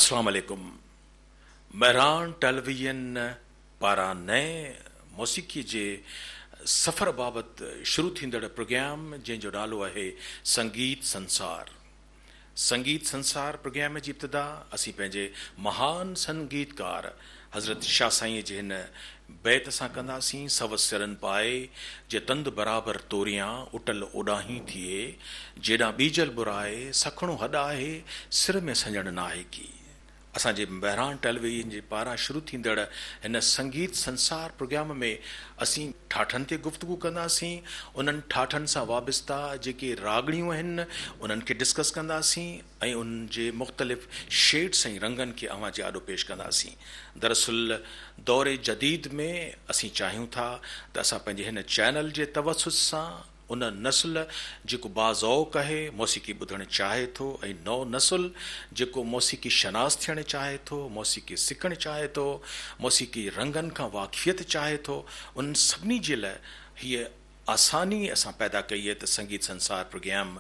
अस्सलाम वालेकुम। महरान टेलीविजन पारां नए मौसीक़ी जे सफ़र बाबत शुरू थींदड़ प्रोग्राम जंहिंजो नालो आहे संगीत संसार। संगीत संसार प्रोग्राम जी इब्तिदा असीं पंहिंजे महान संगीतकार हज़रत शाह साईं जे हिन बैत सां कंदासीं। सवस सिरनि पाए जे तंद बराबरि तोरियां उटल ओॾाहीं थिए, जेॾां बीजल बुराए सखणो हॾाए सिर में सञण नाहे की। असांजे महरान टेलीविजन जे पारां शुरू थींदड़ हिन संगीत संसार प्रोग्राम में असीं ठाठनि ते गुफ़्तगू कंदासीं। उन्हनि ठाठनि सां वाबस्ता जेके रागड़ियूं आहिनि उन्हनि खे डिस्कस कंदासीं ऐं उन्हनि जे मुख़्तलिफ़ शेड्स ऐं रंगनि खे अव्हां जे आॾो पेश कंदासीं। दरअसल दौरे जदीद में असीं चाहियूं था त असां पंहिंजे हिन चैनल जे तवसुस सां उन नस्ल जेको बाज़ौक़ आहे मौसीक़ी ॿुधणु चाहे थो ऐं नओ नस्ल जेको मौसीक़ी शनास थियणु चाहे थो, मौसीक़ी सिखणु चाहे थो, मौसीक़ी रंगनि खां वाक़िफ़ियत चाहे थो, उन सभिनी जे लाइ हीअ आसानी असां पैदा कई आहे त संगीत संसार प्रोग्राम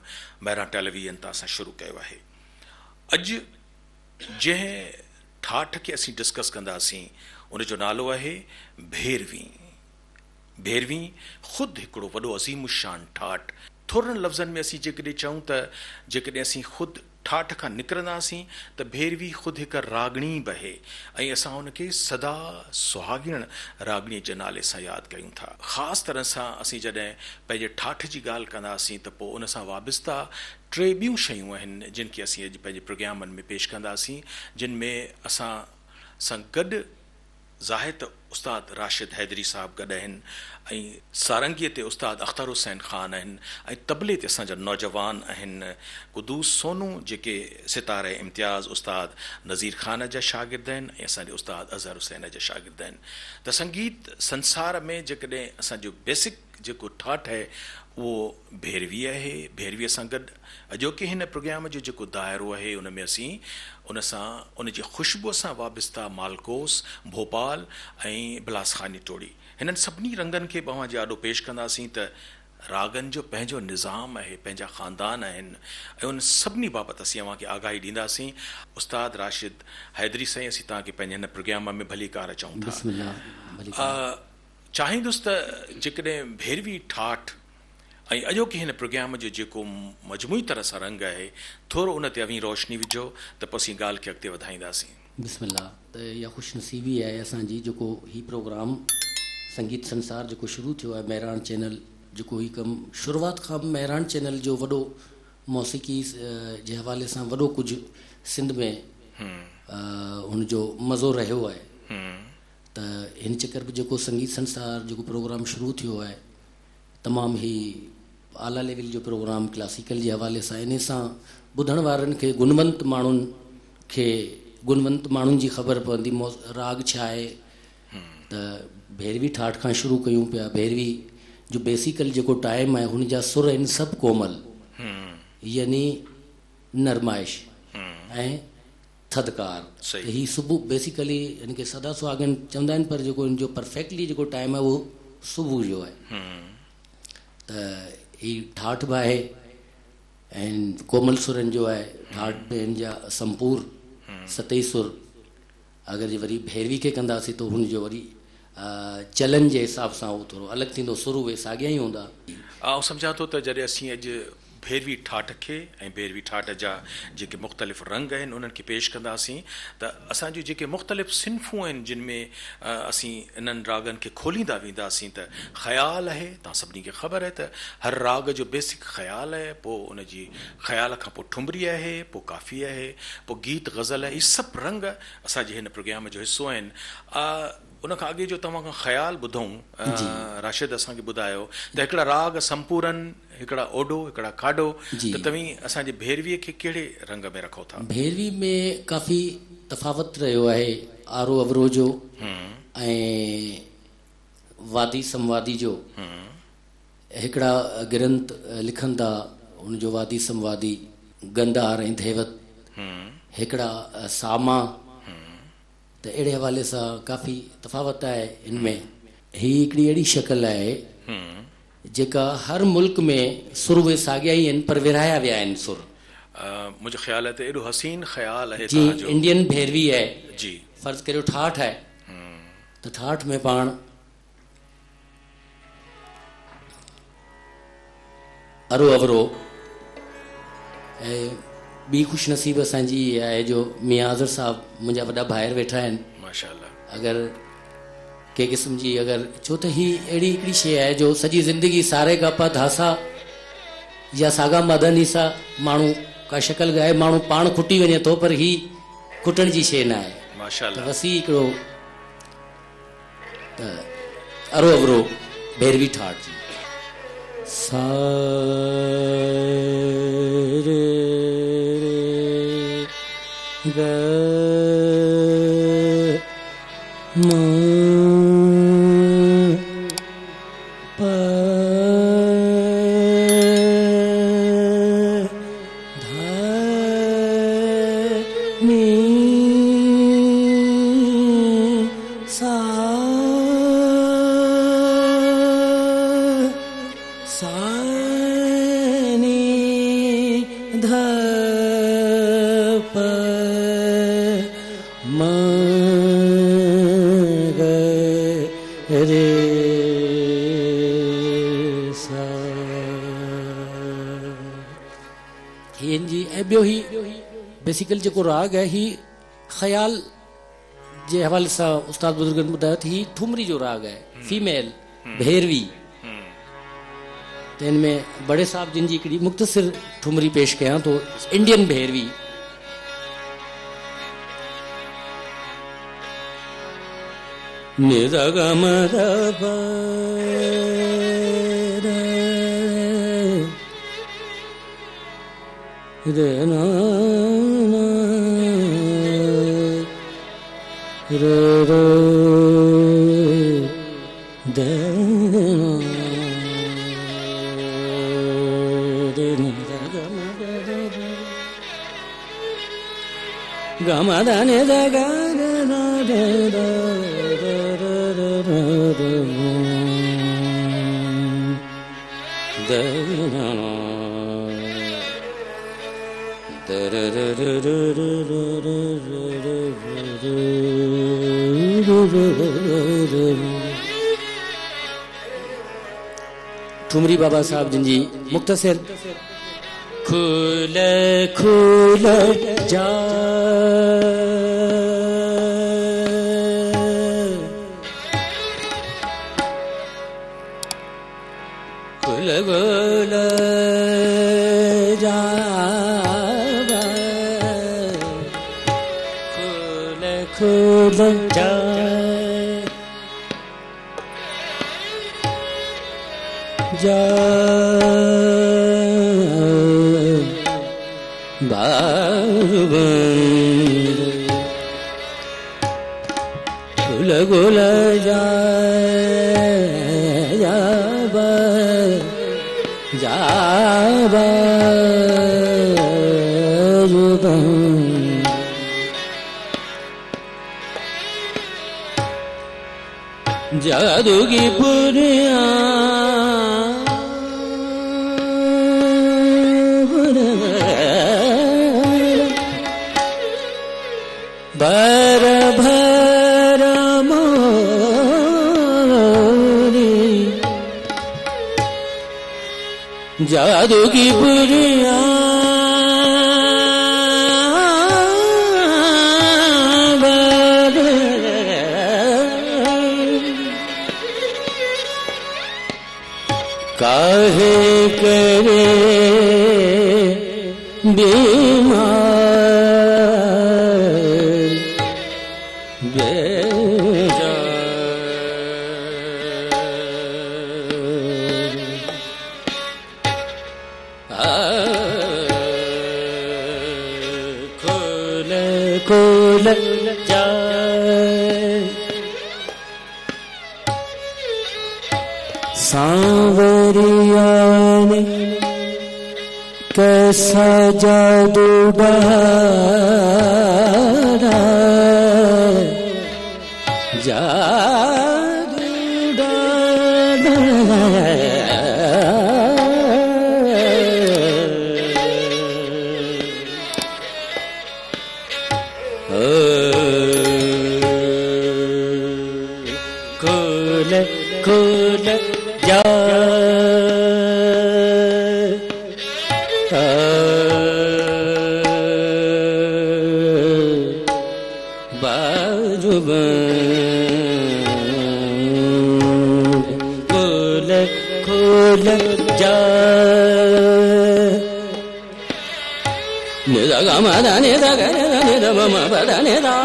महरान टेलीविजन तां असां शुरू कयो आहे। अॼु जंहिं ठाठ खे असीं डिस्कस कंदासीं उनजो नालो आहे भैरवी। भैरवी ख़ुदि हिकिड़ो वॾो अज़ीम शान ठाठ। थोरनि लफ़्ज़नि में असीं जेकॾहिं चऊं त जेकॾहिं असीं ख़ुदि ठाठ खां निकिरंदासीं त भैरवी ख़ुदि हिकु रागणी बि आहे ऐं असां हुनखे सदा सुहागिण रागणीअ जे नाले सां यादि कयूं था। ख़ासि तरह सां असीं जॾहिं पंहिंजे ठाठ जी ॻाल्हि कंदासीं त पोइ उन सां वाबस्ता टे ॿियूं शयूं आहिनि जिन खे असीं अॼु पंहिंजे प्रोग्रामनि में पेश कंदासीं, जिन में असां सां गॾु ज़ाहिद उस्ताद राशिद हैदरी साहब गॾु आहिनि ऐं सारंगीअ ते उस्ताद अख़्तर हुसैन ख़ान आहिनि ऐं तबले ते असांजा नौजवान आहिनि कुदूस सोनू जेके सितारे इम्तियाज़ उस्ताद नज़ीर ख़ान जा शागिर्द आहिनि ऐं असांजे उस्ताद अज़हर हुसैन जा शागिर्द आहिनि। त संगीत संसार में जेकॾहिं असांजो बेसिक जेको ठाठ आहे उहो भैरवी आहे। भैरवीअ सां गॾु अॼोके हिन प्रोग्राम जो जेको दाइरो आहे उन में असीं उन सां उन जी ख़ुशबूअ सां वाबस्ता मालकोस, भोपाल ऐं बिलासखानी टोड़ी हिननि सभिनी रंगनि खे अव्हां जे आॾो पेश कंदासीं त रागनि जो पंहिंजो निज़ाम आहे, पंहिंजा ख़ानदान आहिनि ऐं उन सभिनी बाबति असीं अव्हांखे आगाही ॾींदासीं। उस्ताद राशिद हैदरी साईं, असीं तव्हांखे पंहिंजे हिन प्रोग्राम में भलीकार चऊं था। चाहींदुसि त जेकॾहिं भैरवी ठाठ ऐं अॼोके हिन प्रोग्राम जो जेको मजमूई तरह सां रंग आहे थोरो उन ते अवी रोशनी विझो त पोइ असीं ॻाल्हि खे अॻिते वधाईंदासीं। बिस्मिल्लाह। त इहा ख़ुशनसीबी आहे असांजी जेको हीउ प्रोग्राम संगीत संसार जेको शुरू थियो आहे महरान चैनल, जेको हीउ कमु शुरूआति खां महरान चैनल जो वॾो मौसीक़ी जे हवाले सां वॾो कुझु सिंध में हुनजो मज़ो रहियो आहे। त हिन चकर बि जेको संगीत संसार जेको प्रोग्राम शुरू थियो आहे तमामु ई आला लेवल जो प्रोग्राम क्लासिकल जे हवाले सां, इन सां ॿुधण वारनि खे गुणवंत माण्हुनि जी ख़बर पवंदी राग छा आहे। त भैरवी ठाठ खां शुरू कयूं पिया। भैरवी जो बेसिकल जेको टाइम आहे हुन जा सुर आहिनि सभु कोमल, यानी नरमाइश ऐं थदकार। ही सुबुह बेसिकली हिन खे सदा सुहागन चवंदा आहिनि, पर जेको हिन जो परफेक्टली जेको टाइम आहे उहो सुबुह जो आहे। त हीउ ठाठ बि आहे ऐं कोमल सुरनि जो आहे। ठाठ में हिन जा संपूर सतई सुर अगरि जे वरी भैरवी खे कंदासीं त हुनजो वरी चलन जे हिसाब सां उहो थोरो अलॻि थींदो, सुर उहे साॻिया ई हूंदा। आउं सम्झां थो त जॾहिं असीं अॼु भैरवी ठाठ खे ऐं भैरवी ठाठ जा जेके मुख़्तलिफ़ रंग आहिनि उन्हनि खे पेश कंदासीं त असांजूं जेके मुख़्तलिफ़ सिन्फ़ूं आहिनि जिन में असीं इन्हनि रागनि खे खोलींदा वेंदासीं त ख़्याल आहे। तव्हां सभिनी खे ख़बर आहे त हर राग जो बेसिक ख़्याल आहे, पोइ उनजी ख़्याल खां पोइ ठुमरी आहे, पोइ काफ़ी आहे, पोइ गीत गज़ल आहे। इहे सभु रंग असांजे हिन प्रोग्राम जो हिसो आहिनि। उन खां अॻे जो तव्हां खां ख़्याल ॿुधूं, राशिद असांखे ॿुधायो त हिकिड़ा राग संपूरन, हिकिड़ा ओडो, हिकिड़ा खाडो, त तव्हीं असांजे भैरवीअ खे कहिड़े रंग में रखो था? भैरवी में काफ़ी तफ़ावत रहियो आहे आरो अवरो जो ऐं वादी संवादी जो। हिकिड़ा गिरंत लिखनि था हुनजो वादी संवादी गंधार ऐं धेवत, हिकिड़ा सामा। त अहिड़े हवाले सां काफ़ी तफ़ावत आहे हिन में। हीअ हिकिड़ी अहिड़ी शक्ल आहे जेका हर मुल्क में सुर उहे साॻिया ई आहिनि पर विरहाया विया आहिनि सुर। मुझे ख्याल है त एॾो हसीन ख़्याल आहे जी तव्हांजो। इंडियन भैरवी है जी फ़र्ज़ु करियो ठाठ है तो ठाठ में पाण अरो अवरो ऐं ॿी ख़ुशनसीब असांजी आहे जो मियां आज़र साहब मुंहिंजा वॾा भाइर वेठा आहिनि। माशाल्लाह। अगरि के क़िस्म जी अगरि छो त ही अहिड़ी हिकिड़ी शइ आहे जो सॼी ज़िंदगी सारे गापा धासा या सागा मदनी सां माण्हू का शिकल ॻाए माण्हू पाण खुटी वञे थो पर ही खुटण जी शइ न आहे। माशाल्लाह। त वसी हिकिड़ो त अरो अवरो भैरवी ठाठ जी सा रे ग म प ध नि सा सा नि ध प म ग रे सा। हिन जी ऐं ॿियो ही बेसिकली जेको राग आहे ही ख़्याल जे हवाले सां उस्ताद बुज़ुर्गनि ॿुधायो त ही ठुमरी जो राग आहे फीमेल भैरवी। त हिन में बड़े साहब जिन जी हिकिड़ी मुख़्तसिर ठुमरी पेश कयां थो इंडियन भैरवी। नि ध ग म ध प र न र र द ग म द नि द ग ग द द द ठुमरी बाबा साहब जिन जी मुख्तसर खुल खुल जा खुल खुल जा खुल खुल जा जा बाबंद खुल खुल जा जा बा जा बाबंद जादू की पुरिया भर भर मोरी जादू की पुरिया काहे करे बीमार खोल खोल जाए सांवरिया ने कैसा जादू डाला जादू डाला खोल खोल जा खोल खोल जा निदा गा मा दा निदा गा निदा मा मा पा दा निदा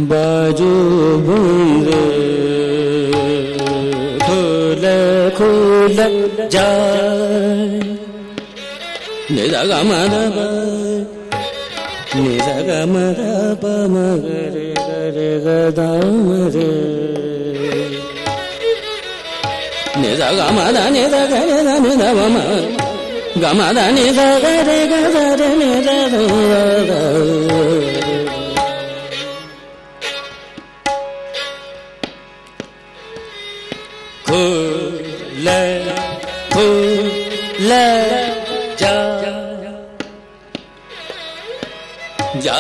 बाजू बंद खोल खोल जा निदा गा मा दा पा निदा गा मा दा पा मा रे रे गा दा मा रे निदा गा मा दा निदा गा निदा मा मा गा मा दा निदा गा रे निदा दा खोल खोल जा जा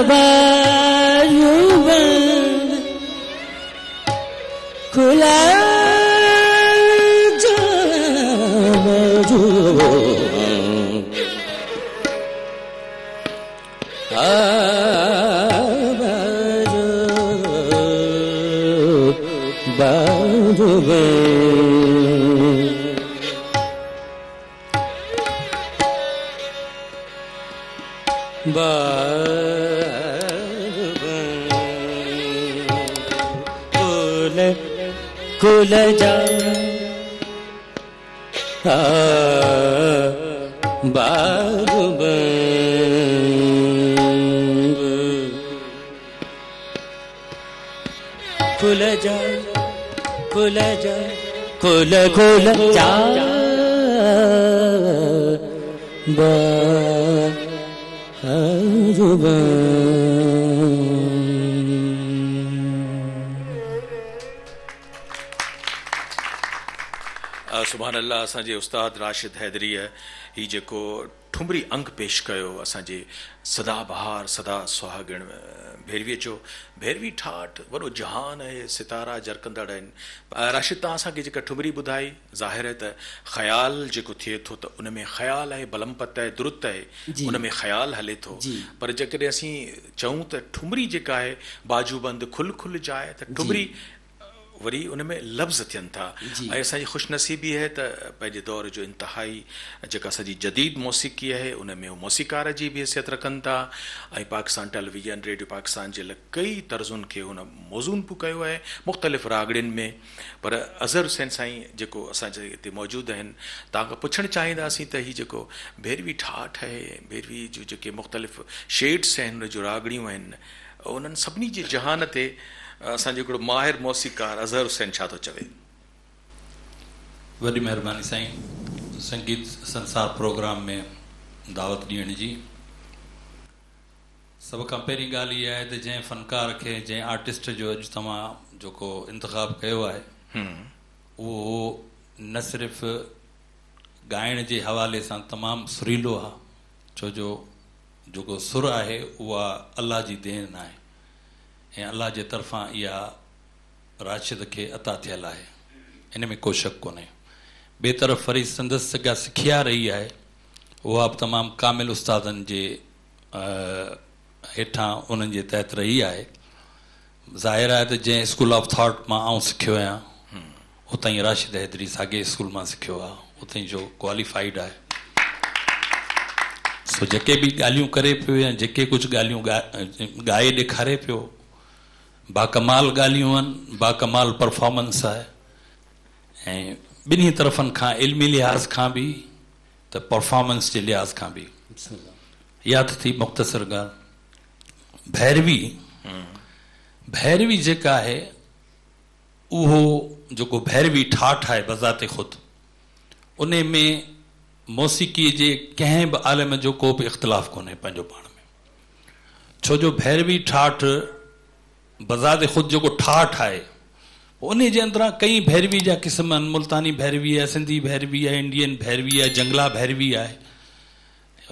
बाजू बंद खुला जा बाजू बाजू खोल खोल जा बाजू खुल जा खुल जा खुल खुल जा बाजू सुभान अल्लाह असांजे उस्ताद राशिद हैदरीअ ही जेको ठुमरी अंग पेश कयो असांजे सदाबहार सदा सुहागण भैरवीअ जो भैरवी ठाठ वॾो जहान आहे सितारा जरकंदड़ आहिनि राशिद तव्हां असांखे जेका ठुमरी ॿुधाई ज़ाहिर आहे त ख़्याल जेको थिए थो त उन में ख़्याल आहे बलमपत आहे दुरुत आहे उन में ख़्याल हले थो पर जेकॾहिं असीं चऊं त ठुमरी जेका आहे बाजूबंद खुल खुल जाए त ठुमरी वरी उन में लफ़्ज़ थियनि था ऐं असांजी ख़ुशनसीबी आहे त पंहिंजे दौर जो इंतिहाई जेका असांजी जदीद मौसीक़ी आहे उन में मौसीक़ार जी बि हैसियत रखनि था ऐं पाकिस्तान टेलीविज़न रेडियो पाकिस्तान जे लाइ कई तर्ज़ुनि खे हुन मौज़ून बि कयो आहे मुख़्तलिफ़ रागड़ियुनि में पर अज़हर हुसैन साईं जेको असांजे हिते मौजूदु आहिनि तव्हांखां पुछणु चाहींदासीं त हीअ जेको भैरवी ठाठ आहे भैरवी जूं जेके मुख़्तलिफ़ शेड्स आहिनि उन जूं रागड़ियूं आहिनि उन्हनि सभिनी जे जहान ते असांजो हिकिड़ो माहिर मौसीक़ार अज़हर हुसैन छा थो चवे वॾी महिरबानी साईं संगीत संसार प्रोग्राम में दावत ॾियण जी सभ खां पहिरीं ॻाल्हि इहा आहे त जंहिं फ़नकार खे जंहिं आर्टिस्ट जो अॼु तव्हां जेको इंतिख़ाब कयो आहे उहो न सिर्फ़ु ॻाइण जे हवाले सां तमामु सुरीलो आहे छो जो जेको सुर आहे उहा अल्लाह जी देन आहे ऐं अल्लाह जे तरफ़ां इहा राशिद खे अता थियल आहे इन में को शक कोन्हे ॿिए तरफ़ वरी संदसि जेका सिखिया रही आहे उहा बि तमामु कामिल उस्तादनि जे हेठां उन्हनि जे तहत रही आहे ज़ाहिर आहे त जंहिं स्कूल ऑफ थॉट मां आउं सिखियो आहियां उतां ई राशिद हैदरी साॻे स्कूल मां सिखियो आहे उतां जो क्वालिफाइड आहे सो जेके बि ॻाल्हियूं करे पियो या जेके कुझु ॻाल्हियूं ॻाए ॾेखारे पियो बाकमाल ॻाल्हियूं आहिनि बाकमाल परफॉर्मेंस आहे ऐं ॿिन्ही तरफ़नि खां इल्मी लिहाज़ खां बि त परफॉर्मेंस जे लिहाज़ खां बि याद थी मुख़्तसर ॻाल्हि भैरवी जेका आहे उहो जेको भैरवी ठाठ आहे बज़ाते ख़ुदि उन में मौसीक़ीअ जे कंहिं बि आलम जो को बि इख़्तिलाफ़ कोन्हे पंहिंजो पाण में। छो जो भैरवी ठाठ बज़ाते ख़ुदि जेको ठाठ आहे उन जे अंदरां कई भैरवी जा क़िस्म आहिनि। मुल्तानी भैरवी आहे, सिंधी भैरवी आहे, इंडियन भैरवी आहे, जंगला भैरवी आहे।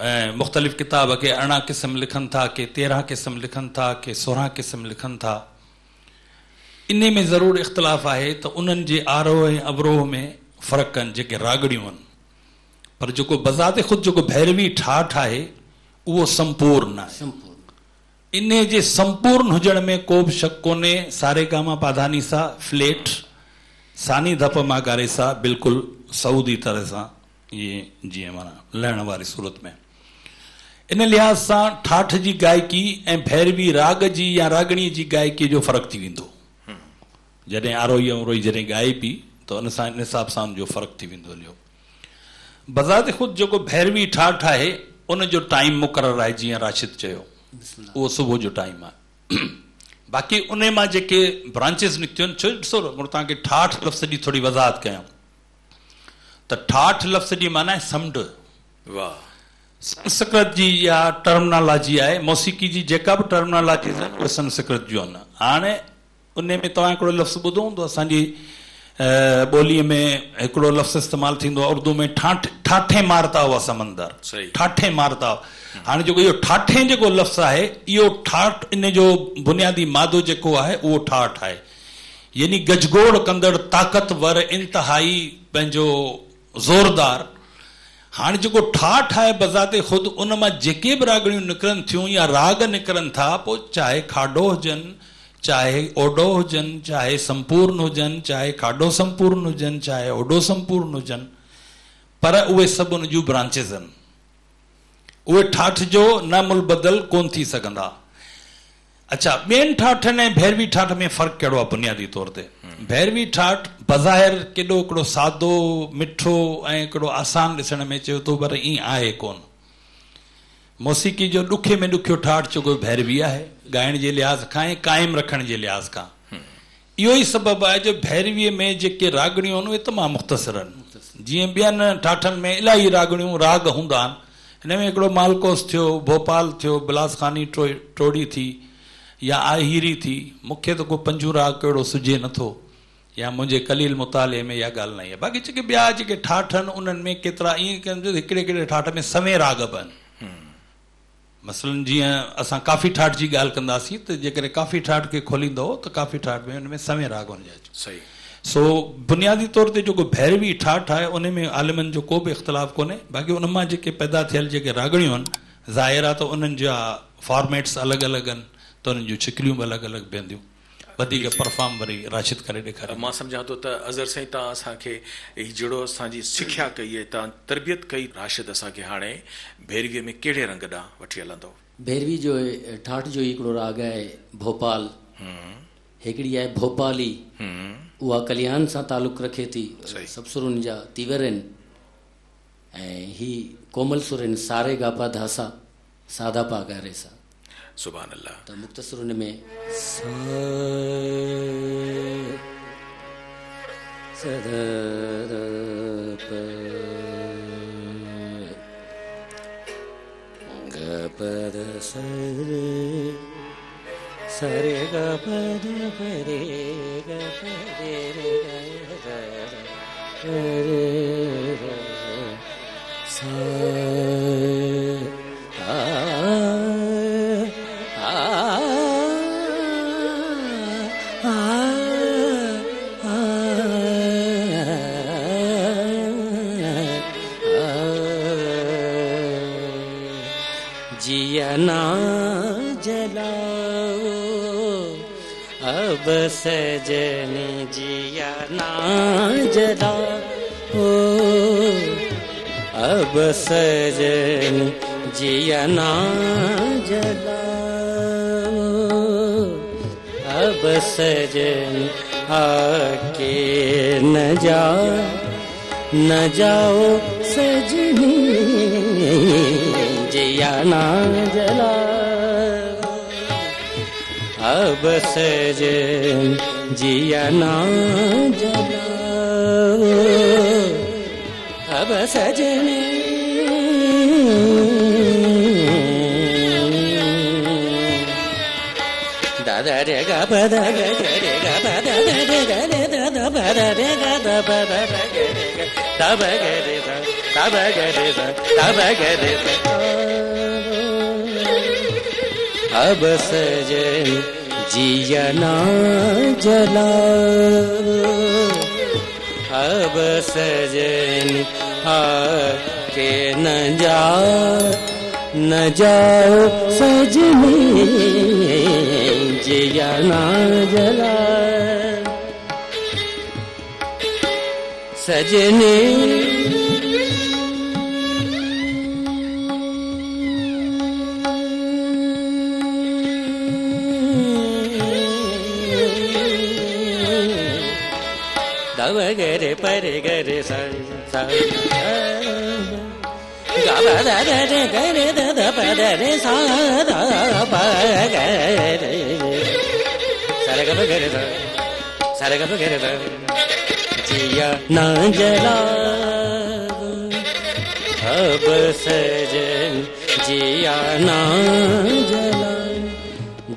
ऐं मुख़्तलिफ़ किताब के 18 क़िस्म लिखनि था, के 13 क़िस्म लिखनि था, के 16 क़िस्म लिखनि था। इन में ज़रूरु इख़्तिलाफ़ आहे त उन्हनि जे आरोह ऐं अवरोह में फ़र्क़ु आहिनि जेके रागड़ियूं आहिनि, पर जेको बज़ाते ख़ुदि जेको भैरवी ठाठ आहे उहो संपूर्ण आहे। इन जे संपूर्ण हुजण में को बि शक कोन्हे। सारे गामा पाधानी सा फ्लेट सानी धप मागारे सा बिल्कुलु सऊदी तरह सां इहे जीअं माना लहण वारी सूरत में। इन लिहाज़ सां ठाठ जी गायकी ऐं भैरवी राग जी या रागणीअ जी गायकी जो फ़र्क़ु थी वेंदो। जॾहिं आरोही अवरोही जॾहिं गाए बि त उन सां इन हिसाब सां जो फ़र्क़ु थी वेंदो हलियो। बज़ाते ख़ुदि जेको भैरवी ठाठ आहे उन जो टाइम मुक़ररु आहे, जीअं राशिद चयो उहो सुबुह जो टाइम आहे। बाक़ी उन मां जेके ब्रांचिस निकितियूं आहिनि, छो ॾिसो तव्हांखे ठाठ लफ़्ज़ जी थोरी वज़ाहत कयां त ठाठ लफ़्ज़ जी माना आहे समुंड। वाह। संस्कृत जी या टर्मिनोलॉजी आहे, मौसीक़ी जी जेका बि टर्मिनोलॉजीज़ आहिनि उहे संस्कृत जूं आहिनि। हाणे उन में तव्हां हिकिड़ो लफ़्ज़ ॿुधो हूंदो असांजी ॿोलीअ में हिकिड़ो लफ़्ज़ इस्तेमालु थींदो आहे उर्दू में, ठाठे मारता हुआ समंदर, ठाठे मारता। हाणे जेको इहो ठाठे जेको लफ़्ज़ आहे इहो ठाठ इन जो बुनियादी मादो जेको आहे उहो ठाठ आहे, यानी गजगोड़ कंदड़ ताक़तवर इंतिहाई पंहिंजो ज़ोरदार। हाणे जेको ठाठ आहे बज़ाते ख़ुदि उन मां जेके बि रागड़ियूं निकिरनि थियूं या राग निकिरनि था, पोइ चाहे खाडो हुजनि, चाहे ओडो हुजनि, चाहे संपूर्ण हुजनि, चाहे खाडो संपूर्ण हुजनि, चाहे ओडो संपूर्ण हुजनि, पर उहे सभु उन जूं ब्रांचिस आहिनि। उहे ठाठ जो न मुलबदल कोन थी सघंदा। अच्छा, ॿियनि ठाठनि ऐं भैरवी ठाठ में फ़र्क़ु कहिड़ो आहे बुनियादी तौर ते? भैरवी ठाठ बज़ाहिर केॾो हिकिड़ो सादो मिठो ऐं हिकिड़ो आसान ॾिसण में चयो थो, पर ईअं आहे कोन। मौसीक़ी जो ॾुखे में ॾुखियो ठाठ जेको भैरवी आहे, ॻाइण जे लिहाज़ खां ऐं क़ाइमु रखण जे लिहाज़ खां। इहो ई सबबु आहे जो भैरवीअ में जेके रागड़ियूं आहिनि उहे तमामु मुख़्तसिर आहिनि। जीअं ॿियनि ठाठनि में इलाही रागड़ियूं राग हूंदा आहिनि, हिन में हिकिड़ो मालकोस थियो, भोपाल थियो, बिलासखानी टोड़ी थी या आहिरी थी। मूंखे त को पंजू राग कहिड़ो सुझे नथो, या मुंहिंजे कलील मुताले में इहा ॻाल्हि न आहे। बाक़ी जेके ॿिया जेके ठाठ आहिनि उन्हनि में केतिरा ईअं कनि हिकिड़े हिकिड़े ठाठ में सवें राग बि आहिनि। मसलन जीअं असां काफ़ी ठाठ जी ॻाल्हि कंदासीं त जेकॾहिं काफ़ी ठाठ खे खोलींदो त काफ़ी ठाठ में हुन में सवें राग हुनजा सही। सो बुनियादी तौर ते जेको भैरवी ठाठ आहे उन में आलिमनि जो को बि इख़्तिलाफ़ कोन्हे। बाक़ी उन मां जेके पैदा थियल जेके रागड़ियूं आहिनि ज़ाहिर आहे त उन्हनि जा फॉर्मेट्स अलॻि अलॻि आहिनि, त उन्हनि जूं शिकिलियूं बि अलॻि अलॻि बीहंदियूं। वधीक परफॉर्म वरी राशिद करे ॾेखारे। मां सम्झां थो त अज़र साईं तव्हां असांखे जहिड़ो असांजी सिख्या कई आहे, तव्हां तरबियत कई, राशिद असांखे हाणे भैरवीअ में कहिड़े रंग ॾांहुं वठी हलंदो? भैरवी जो ठाठ जो हिकिड़ो राग आहे भोपाल, हिकिड़ी आहे भोपाली, उहा कल्याण सां तालुक़ु रखे थी, सभु सुरुनि जा तीवर आहिनि। ऐं ही कोमल सुर आहिनि, सारे गापा धासा सादा पा गारे सा। सुभान अल्लाह। त मुख़्तसर हुन में गपद सरे गपद परे गपरे जिया ना जलाओ अब सजन, जिया ना जलाओ अब सजन, जिया ना जलाओ अब सजन, आके न जा न जाओ सजनी जिया ना जला अब सजन जिया ना जला अब सजनी दादा रे गा पदा रे गा पदा रे गा रे दादा पदा रे गा दा पदा रे गा तब गे रे सा तब गे रे सा तब गे रे सा अब सजन जिया ना जला अब सजन के न जाओ सजनी जिया ना जला सजनी दव गरे परे गरे सा गा दा रे गरे दा पद रे सा दा प गरे सारे ग गरे सा सारे ग गरे सा जिया ना जला अब सजन जिया ना जला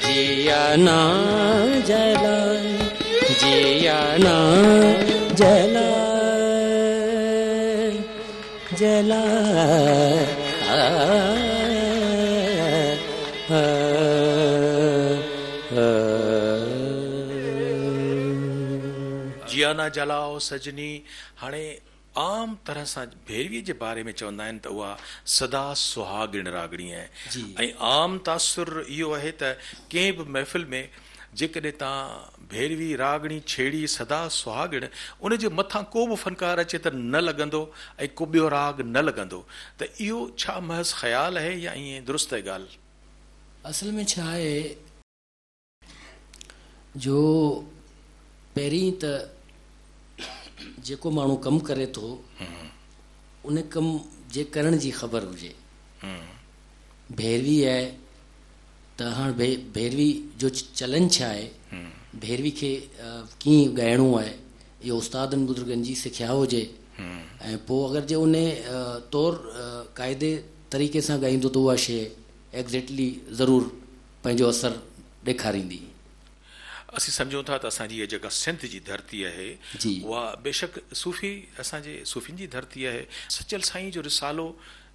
जिया ना जला जिया ना जला जला जिया ना जलाओ सजनी। हाणे आम तरह सां भैरवीअ जे बारे में चवंदा आहिनि त उहा सदा सुहागिण रागणी आहे ऐं आम तासुर इहो आहे त कंहिं बि महफ़िल में जेकॾहिं तव्हां भैरवी रागणी छेड़ी सदा सुहागिण उन जे मथां को बि फ़नकार अचे त न लॻंदो ऐं को ॿियो राग न लॻंदो, त इहो छा महज़ ख़्यालु आहे या ईअं दुरुस्त आहे ॻाल्हि? असल में छा आहे जो पहिरीं त जेको माण्हू कमु करे थो उन कमु जे करण जी ख़बर हुजे। भैरवी आहे त हाणे भैरवी जो चलन छा आहे, भैरवी खे कीअं ॻाइणो आहे, इहो उस्तादनि बुज़ुर्गनि जी सिखिया हुजे ऐं पोइ अगरि जे उन तौरु क़ाइदे तरीक़े सां ॻाईंदो त उहा शइ एग्ज़ैक्टली ज़रूरु पंहिंजो असरु ॾेखारींदी। असीं सम्झूं था त असांजी इहा जेका सिंध जी धरती आहे उहा बेशक सूफ़ी असांजे सूफ़ियुनि जी धरती आहे। सचल साईं जो रिसालो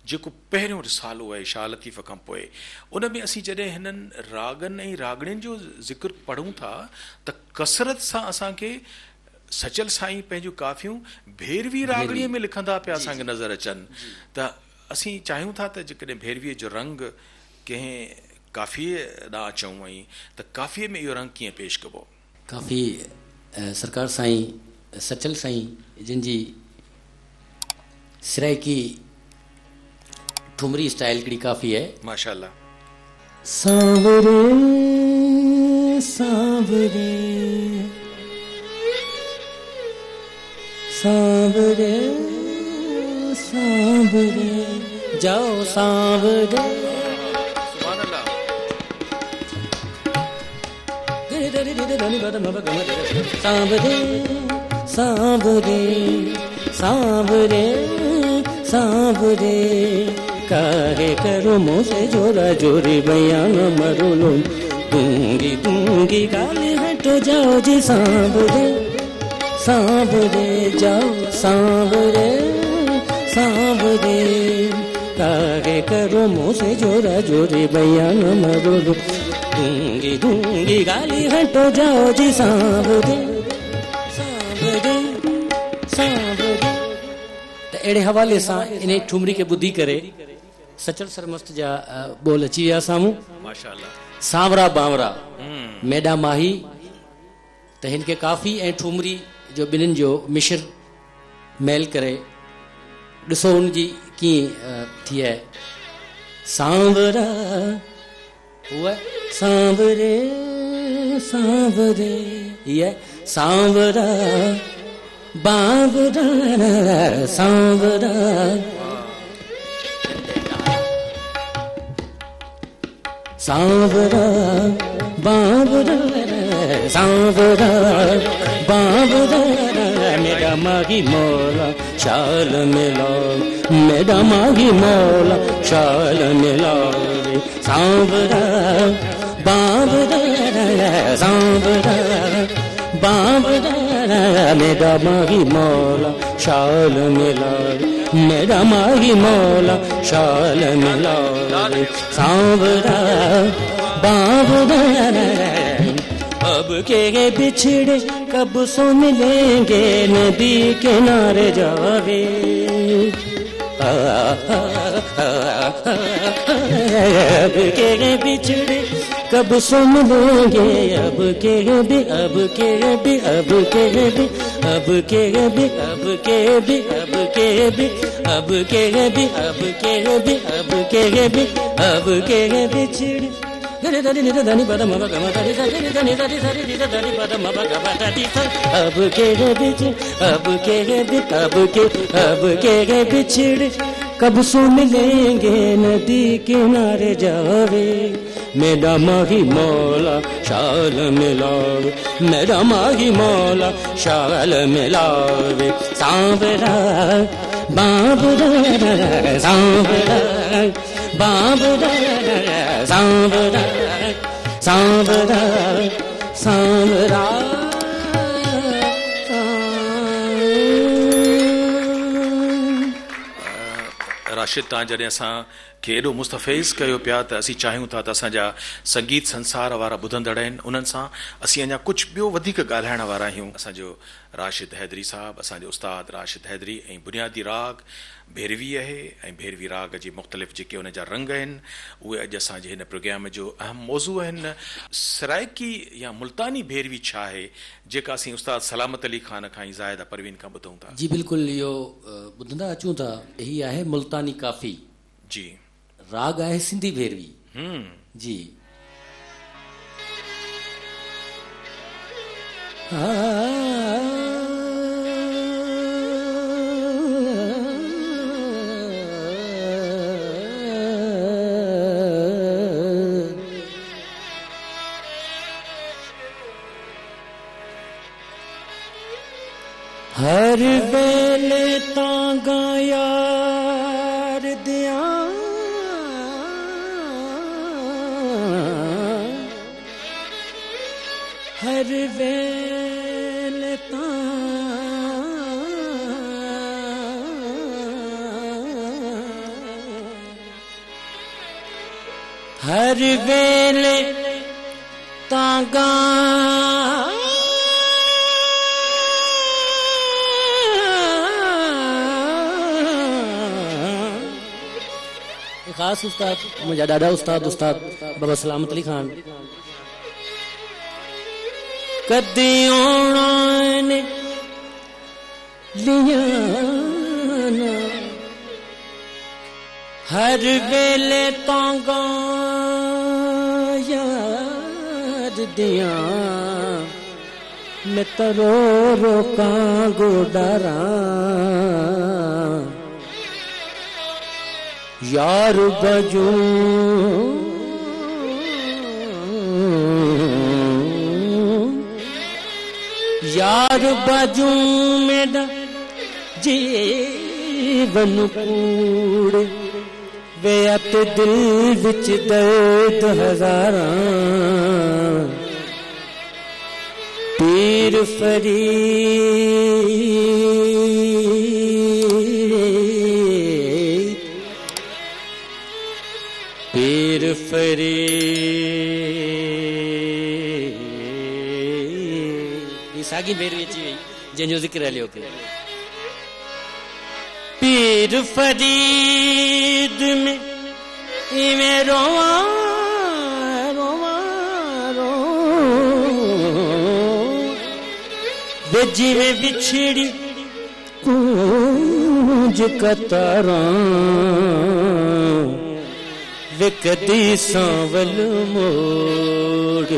जेको पहिरियों रिसालो आहे शाह लतीफ़ खां पोइ, उन में असीं जॾहिं हिननि रागनि ऐं रागणियुनि जो ज़िक्र पढ़ूं था त कसरत सां असांखे सचल साईं पंहिंजूं काफ़ियूं भैरवी रागणीअ में लिखंदा पिया असांखे नज़र अचनि। त असीं चाहियूं था त जेकॾहिं भैरवीअ जो रंग कंहिं काफ़ीअ ॾांहुं अचूं ऐं त काफ़ीअ में इहो रंग कीअं पेश कबो? काफ़ी सरकार साईं सचल साईं जिन जी सिराइकी ठुमरी स्टाइल हिकिड़ी काफ़ी आहे माशाअल्लाह। सांवरे सांवरे सांवरे सांवरे जाओ सांवरे सांवरे सांवरे सांवरे सांवरे काहे करो मुझसे जोरा जोरी बयान मरुलो दूंगी दूंगी गाली हटो जाओ जी सांवरे सांवरे जाओ सांवरे सांवरे काहे करो मुझसे जोरा जोरी बयान मरुलो दूंगी दूंगी गाली हटो जाओ जी सांवरे सांवरे सांवरे। त अहिड़े हवाले सां इन ठुमरी खे ॿुधी करे सचल सरमस्त जा बोल अची विया साम्हूं। माशाअल्लाह। सांवरा बावरा मैडा माही, त हिन खे काफ़ी ऐं ठुमरी जो ॿिन्हिनि जो मिश्र मेल करे ॾिसो हुनजी कीअं थी आहे। सांवरा हुआ सांवरे सांवरे, हीअ सांवरा बावरा सांवरा सांवरा बावरा सांवरा बावरा मेरा माही मौला शाल मिला मेरा माही मौला शाल मिला सांवरा बावरा सांवरा बावरा मेरा माही मौला शाल मिला मेरा माही मौला शाल मिला सांवरा बावरा अब के बिछड़े कब सो मिलेंगे नदी किनारे जावे अब के बिछड़े कब सो मिलेंगे अब के भी अब के भी अब के भी अब के भी अब के भी अब के भी अब के भी अब के भी अब के भी अब के बिछड़े धनी धनी धनी पद मब गम धनी धनी धनी धनी धनी धनी पद मब गम धनी अब के बिछ अब के बिछड़े कब सो मिलेंगे नदी किनारे जावे मेरा माही मौला शाल मिलावे मेरा माही मौला शाल मिलावे सांवरा बाबरा सांवरा बाबरा सांवरा सांवरा सांवरा राशिद तां जॾहिं असां खे एॾो मुस्तफ़ैज़ कयो पिया त असीं चाहियूं था त असांजा संगीत संसार वारा ॿुधंदड़ आहिनि उन्हनि सां असीं अञा कुझु ॿियो वधीक ॻाल्हाइण वारा आहियूं असांजो राशिद हैदरी साहब असांजो उस्ताद राशिद हैदरी ऐं बुनियादी राग भैरवी आहे ऐं भैरवी राग जी मुख़्तलिफ़ जेके उन जा रंग आहिनि उहे अॼु असांजे हिन प्रोग्राम जो अहम मौज़ू आहिनि सराइकी या मुल्तानी भैरवी छा आहे जेका असीं उस्ताद सलामत अली ख़ान खां ऐं ज़ाहिदा परवीन खां ॿुधूं था जी बिल्कुलु इहो ॿुधंदा अचूं था हीअ आहे मुल्तानी काफ़ी जी राग आहे सिंधी भैरवी जी हर वेले तांगा यार दिया हर वेले हर वेले तांगा खास उस्ताद मुझा ॾाढा उस्ताद बाबा सलामत अली खान कदी आना ने लिया हर वेले तांगा याद दिया मैं तरो रोका गोडारा यार बजू यार बजू मेरा जीवन कूड़े वे अत दिल विच दर्द हजारां पीर फरीद पीर फरीद सागी भैरवी अची वई जंहिंजो ज़िक्र हलियो पियो पीर फरीद में इवें रोवा रोवा रो जिवें बिछड़ी कूंज कतारां वे कदी सांवल मोड़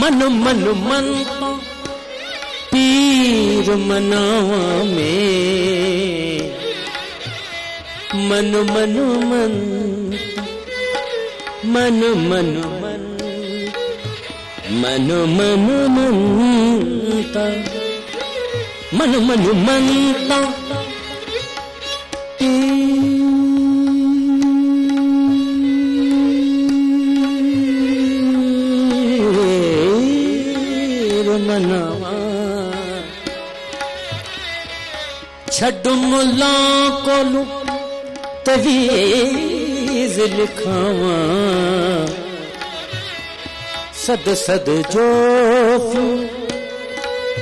मन मन मन पीर मनावा में मन मन मन मन मन मन मन मन मनता मन मन मनता मनावा छड़ मुला कोलू तवीज लिखावा सद सद जो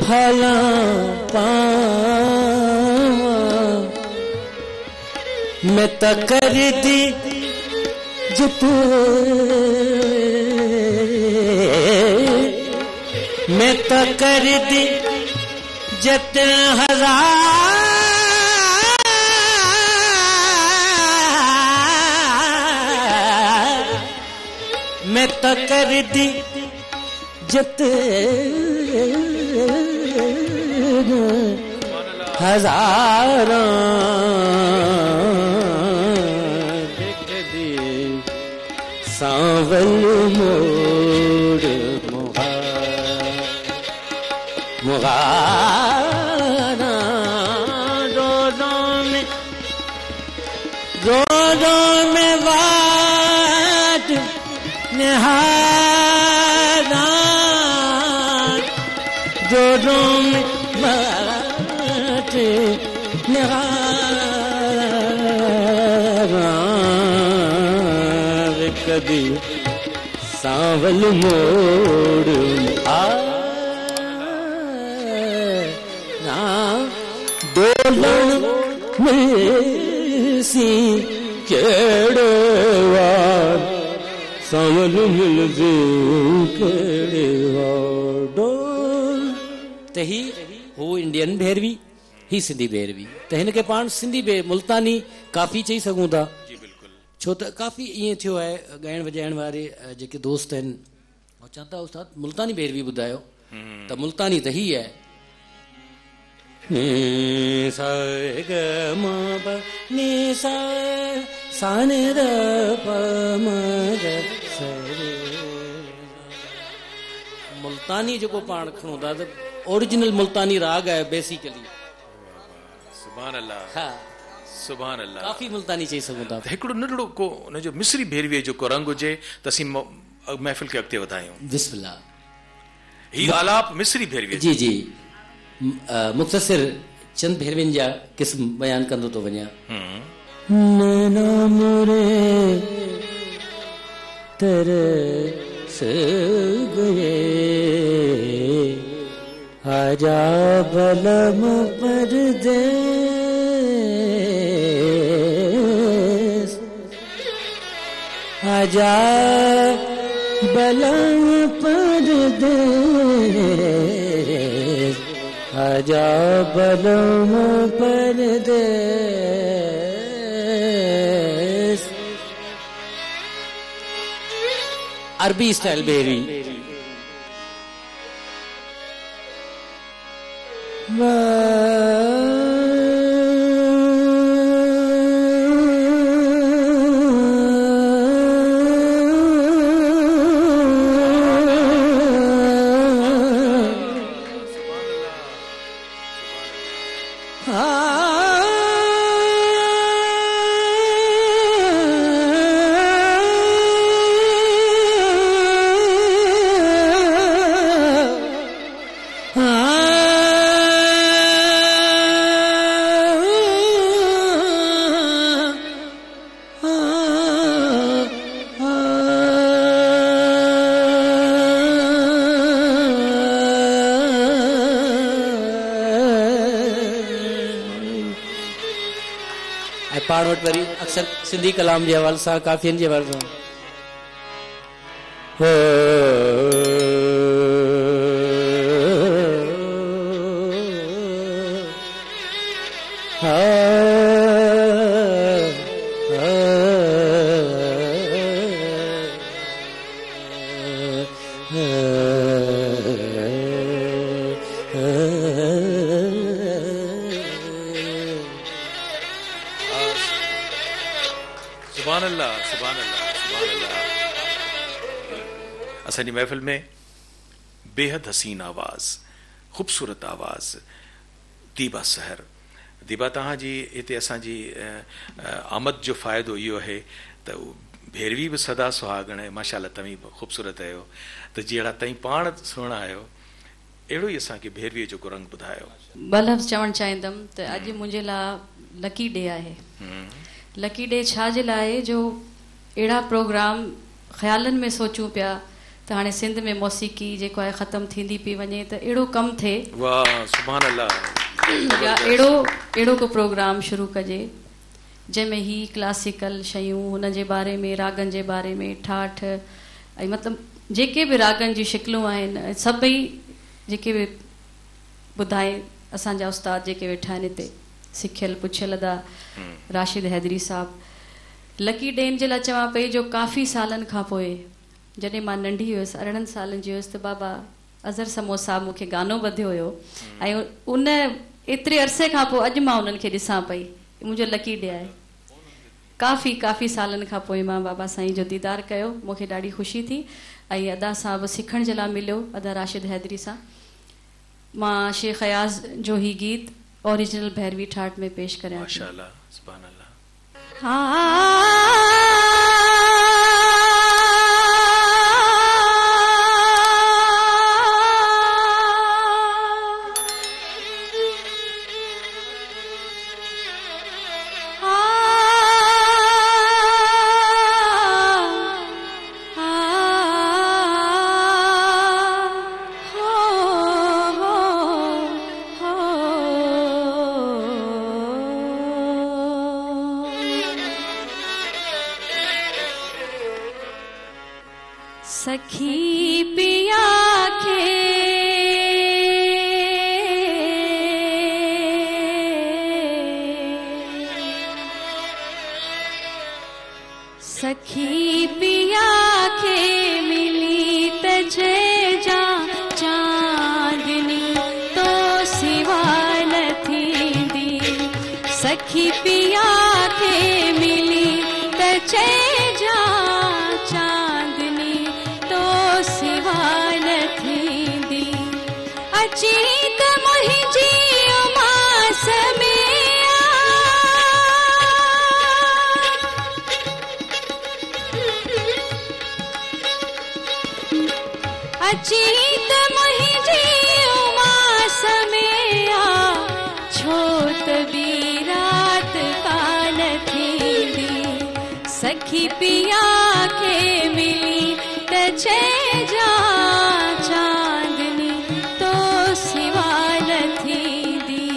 फला पावा मैं तो कर दी जित मैं तो कर दी जत हजार मैं तो कर दी जत हजार देख दी सांवल मोड़ मुगाना रोज़ों में वाट निहारा रोज़ों में वाट निहारा कभी सांवल मोड़ डोलन में सी केड़वार सांवल मिलजे केड़वार डोल तही हो इंडियन भैरवी ही सिंधी भैरवी त हिन खे पाण सिंधी मुल्तानी काफ़ी चई सघूं था जी बिल्कुलु छो त काफ़ी ईअं थियो आहे ॻाइण वॼाइण वारे जेके दोस्त आहिनि हो चवनि था उस्ताद मुल्तानी भैरवी ॿुधायो त मुल्तानी त ही आहे ni sa ga ma pa ni sa sa ni da pa ma ga sa re मुल्तानी जेको पाण खणूं था त ओरिजिनल मुल्तानी राग आहे बेसिकली सुभान अल्लाह हा सुभान अल्लाह काफ़ी मुल्तानी चई सघूं था हिकिड़ो नंढड़ो को हुनजो मिस्री भैरवीअ जो को रंग हुजे त असीं महफ़िल खे अॻिते वधायूं बिस्मिल्लाह ही आलाप मिस्री भैरवीअ जी जी मुख़्तसिर चंद भैरविन जा क़िस्म बयान कंदो तो वञा नैना मोरे तरस गए आजा बलम परदेस आजा बलम परदेस आजा बलम परदेस अरबी स्टाइल भैरवी पाण वटि वरी अक्सर सिंधी कलाम जे हवाले सां काफ़ियनि जे हवाले सां सुभान अल्लाह, सुभान अल्लाह। असांजी महफ़िल में बेहद हसीन आवाज़, ख़ूबसूरत आवाज़, दीबा सहर। दीबा तव्हांजी हिते असांजी आमद जो फ़ाइदो इहो आहे त भैरवी बि सदा सुहागण आहे। माशाअल्लाह तव्हीं बि ख़ूबसूरत आहियो, त जहिड़ा तव्हीं पाण सुहिणा आहियो अहिड़ो ई असांखे भैरवीअ जो को रंग ॿुधायो। ॿ लफ़्ज़ चवणु चाहींदमि त अॼु मुंहिंजे लाइ लकी डे आहे। लकी डे छा जे लाइ जो अहिड़ा प्रोग्राम ख़्यालनि में सोचूं पिया त हाणे सिंध में मौसीक़ी जेको आहे ख़तमु थींदी पई वञे त अहिड़ो कमु थिए, वाह सुभान अल्लाह, या अहिड़ो को प्रोग्राम शुरू कजे जंहिंमें ही क्लासिकल शयूं, हुन जे बारे में, रागनि जे बारे में, ठाठ ऐं मतिलबु जेके बि रागनि जी शिकिलूं आहिनि सभई जेके बि ॿुधाए असांजा उस्ताद जेके वेठा आहिनि हिते सिखियल पुछियल अदा राशिद हैदरी साहब। लकी डे जे लाइ चवां पई जो काफ़ी सालनि खां पोइ जॾहिं मां नंढी हुयसि, 18 सालनि जी हुयसि, त बाबा अज़हर समो साहब मूंखे गानो ॿधियो हुयो ऐं उन एतिरे अरसे खां पोइ अॼु मां उन्हनि खे ॾिसां पई, मुंहिंजो लकी डे आहे। काफ़ी सालनि खां पोइ मां बाबा साईं जो दीदार कयो, मूंखे ॾाढी ख़ुशी थी ऐं अदा सां बि सिखण जे लाइ मिलियो, अदा राशिद हैदरी सां। मां शेख अयाज़ जो ही गीत ओरिजिनल भैरवी ठाट में पेश करियां। माशाअल्लाह, सुभान अल्लाह। सखी पिया के सखी पिया के मिली तजे जा चांदनी तो सिवा न थींदी। सखी पिया के मिली तजे जा अचीत मुंहिंजी उमास में अचीत मुंहिंजी उमास में छो त ॿी रात कान थींदी। सखी पिया के मिली त चए जा चांदनी तो सिवा न थींदी।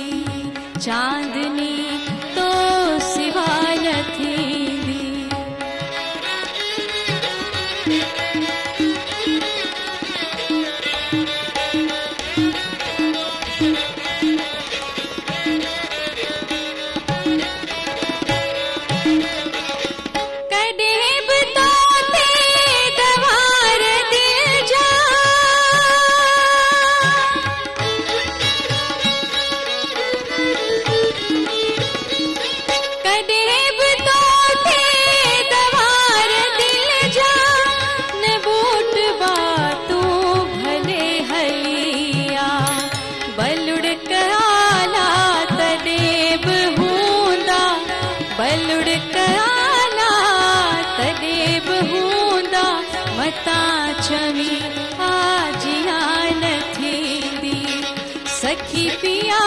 चांदनी तो सिवा न थींदी। छवी आजिया न थींदी। सखी पिया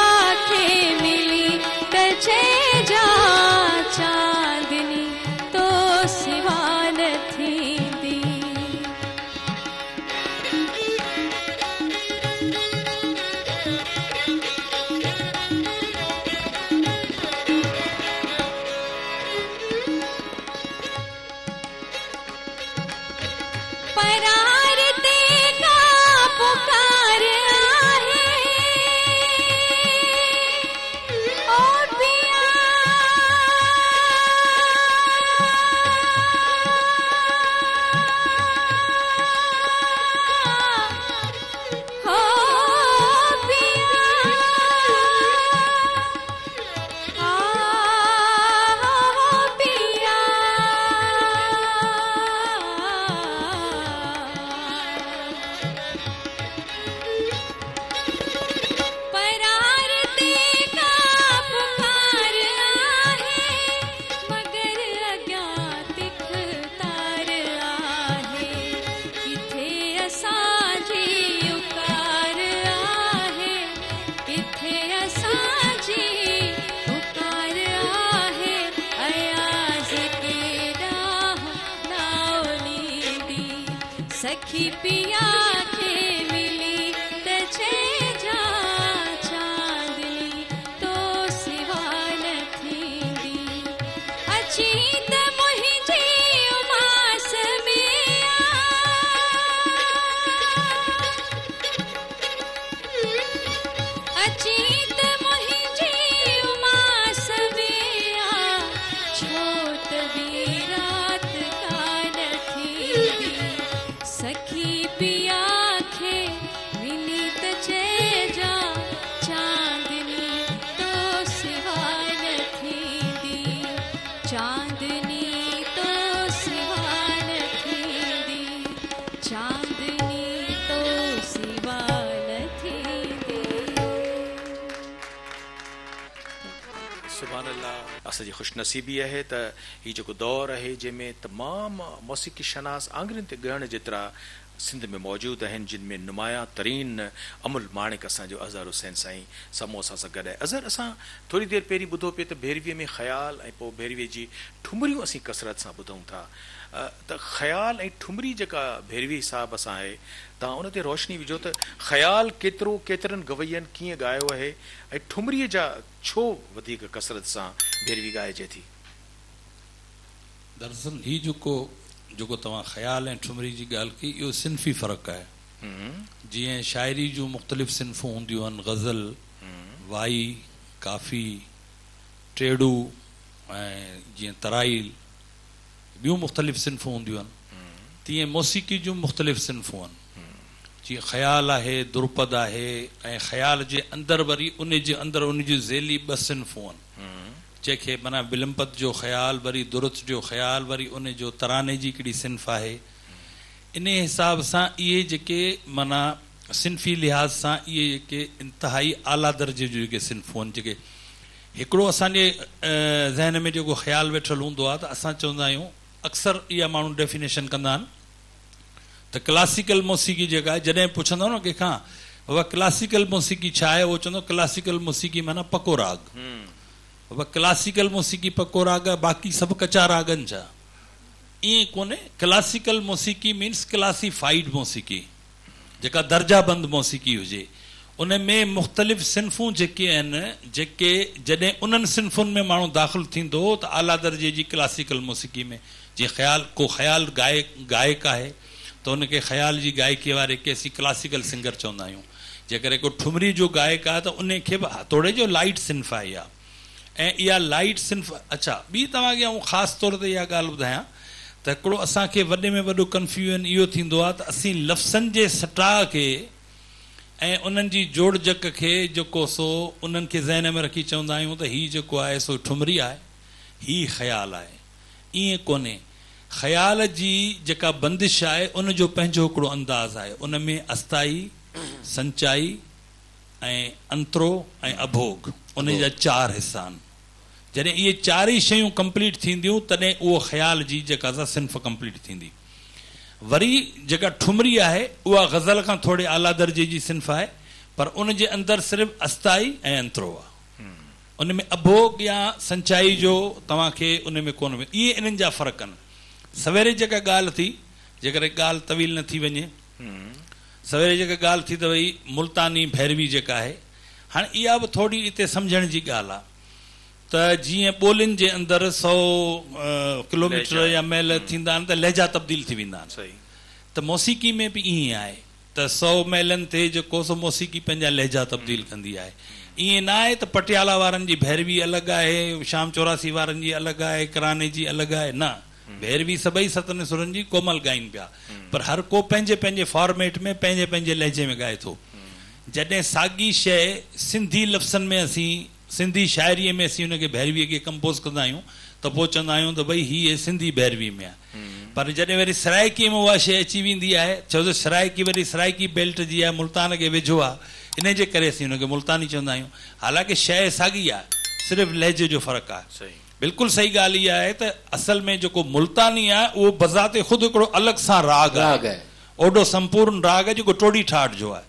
के मिली तजे जा चांदनी तो सिवा न थींदी। परार दे सखी पिया खे मिली त छेजा चांदनी तो सिवा न थींदी अची त मुंहिंजी उमास में अची त मुंहिंजी उमास में छो त ॿी रात कान थींदी सखी पिया खे मिली त छेजा चांदनी तो सिवा न थींदी चांदनी तो सिवा न थींदी चांदनी तो सिवा न थींदी सुभान अल्लाह असांजी ख़ुशनसीबी आहे त हीउ जेको दौरु आहे जंहिंमें तमामु मौसीक़ी शनास आङुरियुनि ते ॻणण जेतिरा सिंध में मौजूदु आहिनि जिन में नुमाया तरीन अमुल माणिक असांजो अज़हर हुसैन साईं साम्हूं असां सां गॾु आहे। अज़हर असां थोरी देरि पहिरीं ॿुधो पिए त भैरवीअ में ख़्याल ऐं पोइ भैरवीअ जी ठुमरियूं असीं कसरत सां ॿुधूं था त ख़्याल ऐं ठुमरी जेका भैरवी हिसाब सां आहे तव्हां उन ते रोशनी विझो त ख़्याल केतिरनि गवैयनि कीअं ॻायो आहे ऐं ठुमरीअ जा छो वधीक कसरत सां भैरवी ॻाइजे थी। दरअसल ही जेको तव्हां ख़्याल ऐं ठुमरी जी ॻाल्हि कई इहो सिन्फ़ी फ़र्क़ु आहे। जीअं शाइरी जूं मुख़्तलिफ़ सिन्फ़ूं हूंदियूं आहिनि ग़ज़ल वाई काफ़ी टेड़ू ऐं जीअं तराइल ॿियूं मुख़्तलिफ़ सिन्फ़ूं हूंदियूं आहिनि तीअं मौसीक़ी जूं मुख़्तलिफ़ सिन्फ़ूं आहिनि। जीअं ख़्याल आहे दुरुपद आहे ऐं ख़्याल जे अंदरि वरी उन जे अंदरि उन जूं ज़ेली ॿ सिन्फ़ूं आहिनि जंहिंखे माना बिलम्पत जो ख़्याल वरी दुरुत जो ख़्याल वरी उन जो तराने जी हिकिड़ी सिन्फ़ आहे। इन हिसाब सां इहे जेके माना सिन्फ़ी लिहाज़ सां इहे जेके इंतिहाई आला दर्जे जूं जेके सिन्फ़ूं आहिनि जेके हिकिड़ो असांजे ज़हन में जेको ख़्यालु वेठल हूंदो आहे त असां चवंदा आहियूं अक्सर इहा माण्हू डेफिनेशन कंदा आहिनि त क्लासिकल मौसीक़ी जेका आहे जॾहिं पुछंदो न कंहिंखां बाबा क्लासिकल मौसीक़ी छा आहे उहो चवंदो क्लासिकल मौसीक़ी माना पको राग बाबा क्लासिकल मौसीक़ी पको राग आहे बाक़ी सभु कचा रागनि जा ईअं कोन्हे। क्लासिकल मौसीक़ी मीन्स क्लासीफाइड मौसीक़ी जेका दर्जाबंद मौसीक़ी हुजे उन में मुख़्तलिफ़ सिन्फ़ूं जेके आहिनि जेके जॾहिं उन्हनि सिन्फ़ुनि में माण्हू दाख़िल थींदो त आला दर्जे जी क्लासिकल मौसीक़ी में जीअं को ख़्याल गायक आहे त उनखे ख़्याल जी गायकी वारे खे असीं क्लासिकल सिंगर चवंदा आहियूं। जेकॾहिं को ठुमरी जो गायक आहे त उनखे बि हथोड़े जो लाइट सिन्फ़ आहे इहा ऐं इहा लाइट सिन्फ़। अच्छा ॿी तव्हांखे आउं ख़ासि तौर ते इहा ॻाल्हि ॿुधायां त हिकिड़ो असांखे वॾे में वॾो कंफ्यूजन इहो थींदो आहे त असीं लफ़्ज़नि जे सटाह खे ऐं उन्हनि जी जोड़जक खे जेको सो उन्हनि खे ज़हन में रखी चवंदा आहियूं त हीउ जेको आहे सो ठुमरी आहे हीउ ख़्याल आहे। ईअं कोन्हे। ख़्याल जी जेका बंदिश आहे उनजो पंहिंजो हिकिड़ो अंदाज़ आहे उन में अस्ताई संचाई ऐं अंतरो ऐं अभोग उन जा 4 हिसा आहिनि। जॾहिं इहे 4 ई शयूं कंप्लीट थींदियूं तॾहिं उहो ख़्याल जी जेका सिन्फ़ कंप्लीट थींदी। वरी जेका ठुमरी आहे उहा ग़ज़ल खां थोरे आला दर्जे जी सिन्फ़ आहे पर उन जे अंदरि सिर्फ़ु अस्ताई ऐं अंतरो आहे। उन में अभोग या संचाई जो तव्हांखे उन में कोन इहे इन्हनि जा फ़र्क़ आहिनि। सवेरे जेका ॻाल्हि थी जेकॾहिं ॻाल्हि तवील न थी वञे सवेरे जेका ॻाल्हि थी त भई मुल्तानी भैरवी जेका आहे हाणे इहा बि थोरी हिते सम्झण जी ॻाल्हि आहे त जीअं ॿोलियुनि जे अंदरि 100 किलोमीटर या मैल थींदा आहिनि त लहजा तब्दील थी वेंदा आहिनि त मौसीक़ी में बि ईअं आहे त 100 मैलनि ते जेको सो मौसीक़ी पंहिंजा लहजा तब्दील कंदी आहे। ईअं न आहे त पटियाला वारनि जी भैरवी अलॻि आहे शाम 84 वारनि जी अलॻि आहे कराने जी अलॻि आहे न भैरवी सभई सतनि सुरनि जी कोमल ॻाइनि पिया पर हर को पंहिंजे पंहिंजे फॉर्मेट में पंहिंजे पंहिंजे लहजे में ॻाए थो। जॾहिं साॻी शइ सिंधी लफ़्ज़नि में असीं सिंधी शाइरीअ में असीं हुनखे भैरवीअ खे कंपोज़ कंदा आहियूं त पोइ चवंदा आहियूं त भई हीअ सिंधी भैरवी में आहे। पर जॾहिं वरी सराइकीअ में उहा शइ अची वेंदी आहे छो त सराइकी बेल्ट जी आहे मुल्तान खे वेझो आहे इन जे करे असीं हुनखे मुल्तानी चवंदा आहियूं। हालांकि शइ साॻी आहे सिर्फ़ु लहजे जो फ़र्क़ु आहे। बिल्कुलु सही ॻाल्हि इहा आहे त असल में जेको मुल्तानी आहे उहो बज़ाते ख़ुदि हिकिड़ो अलॻि सां राग आहे ओॾो संपूर्ण राग आहे जेको टोड़ी ठाठ जो आहे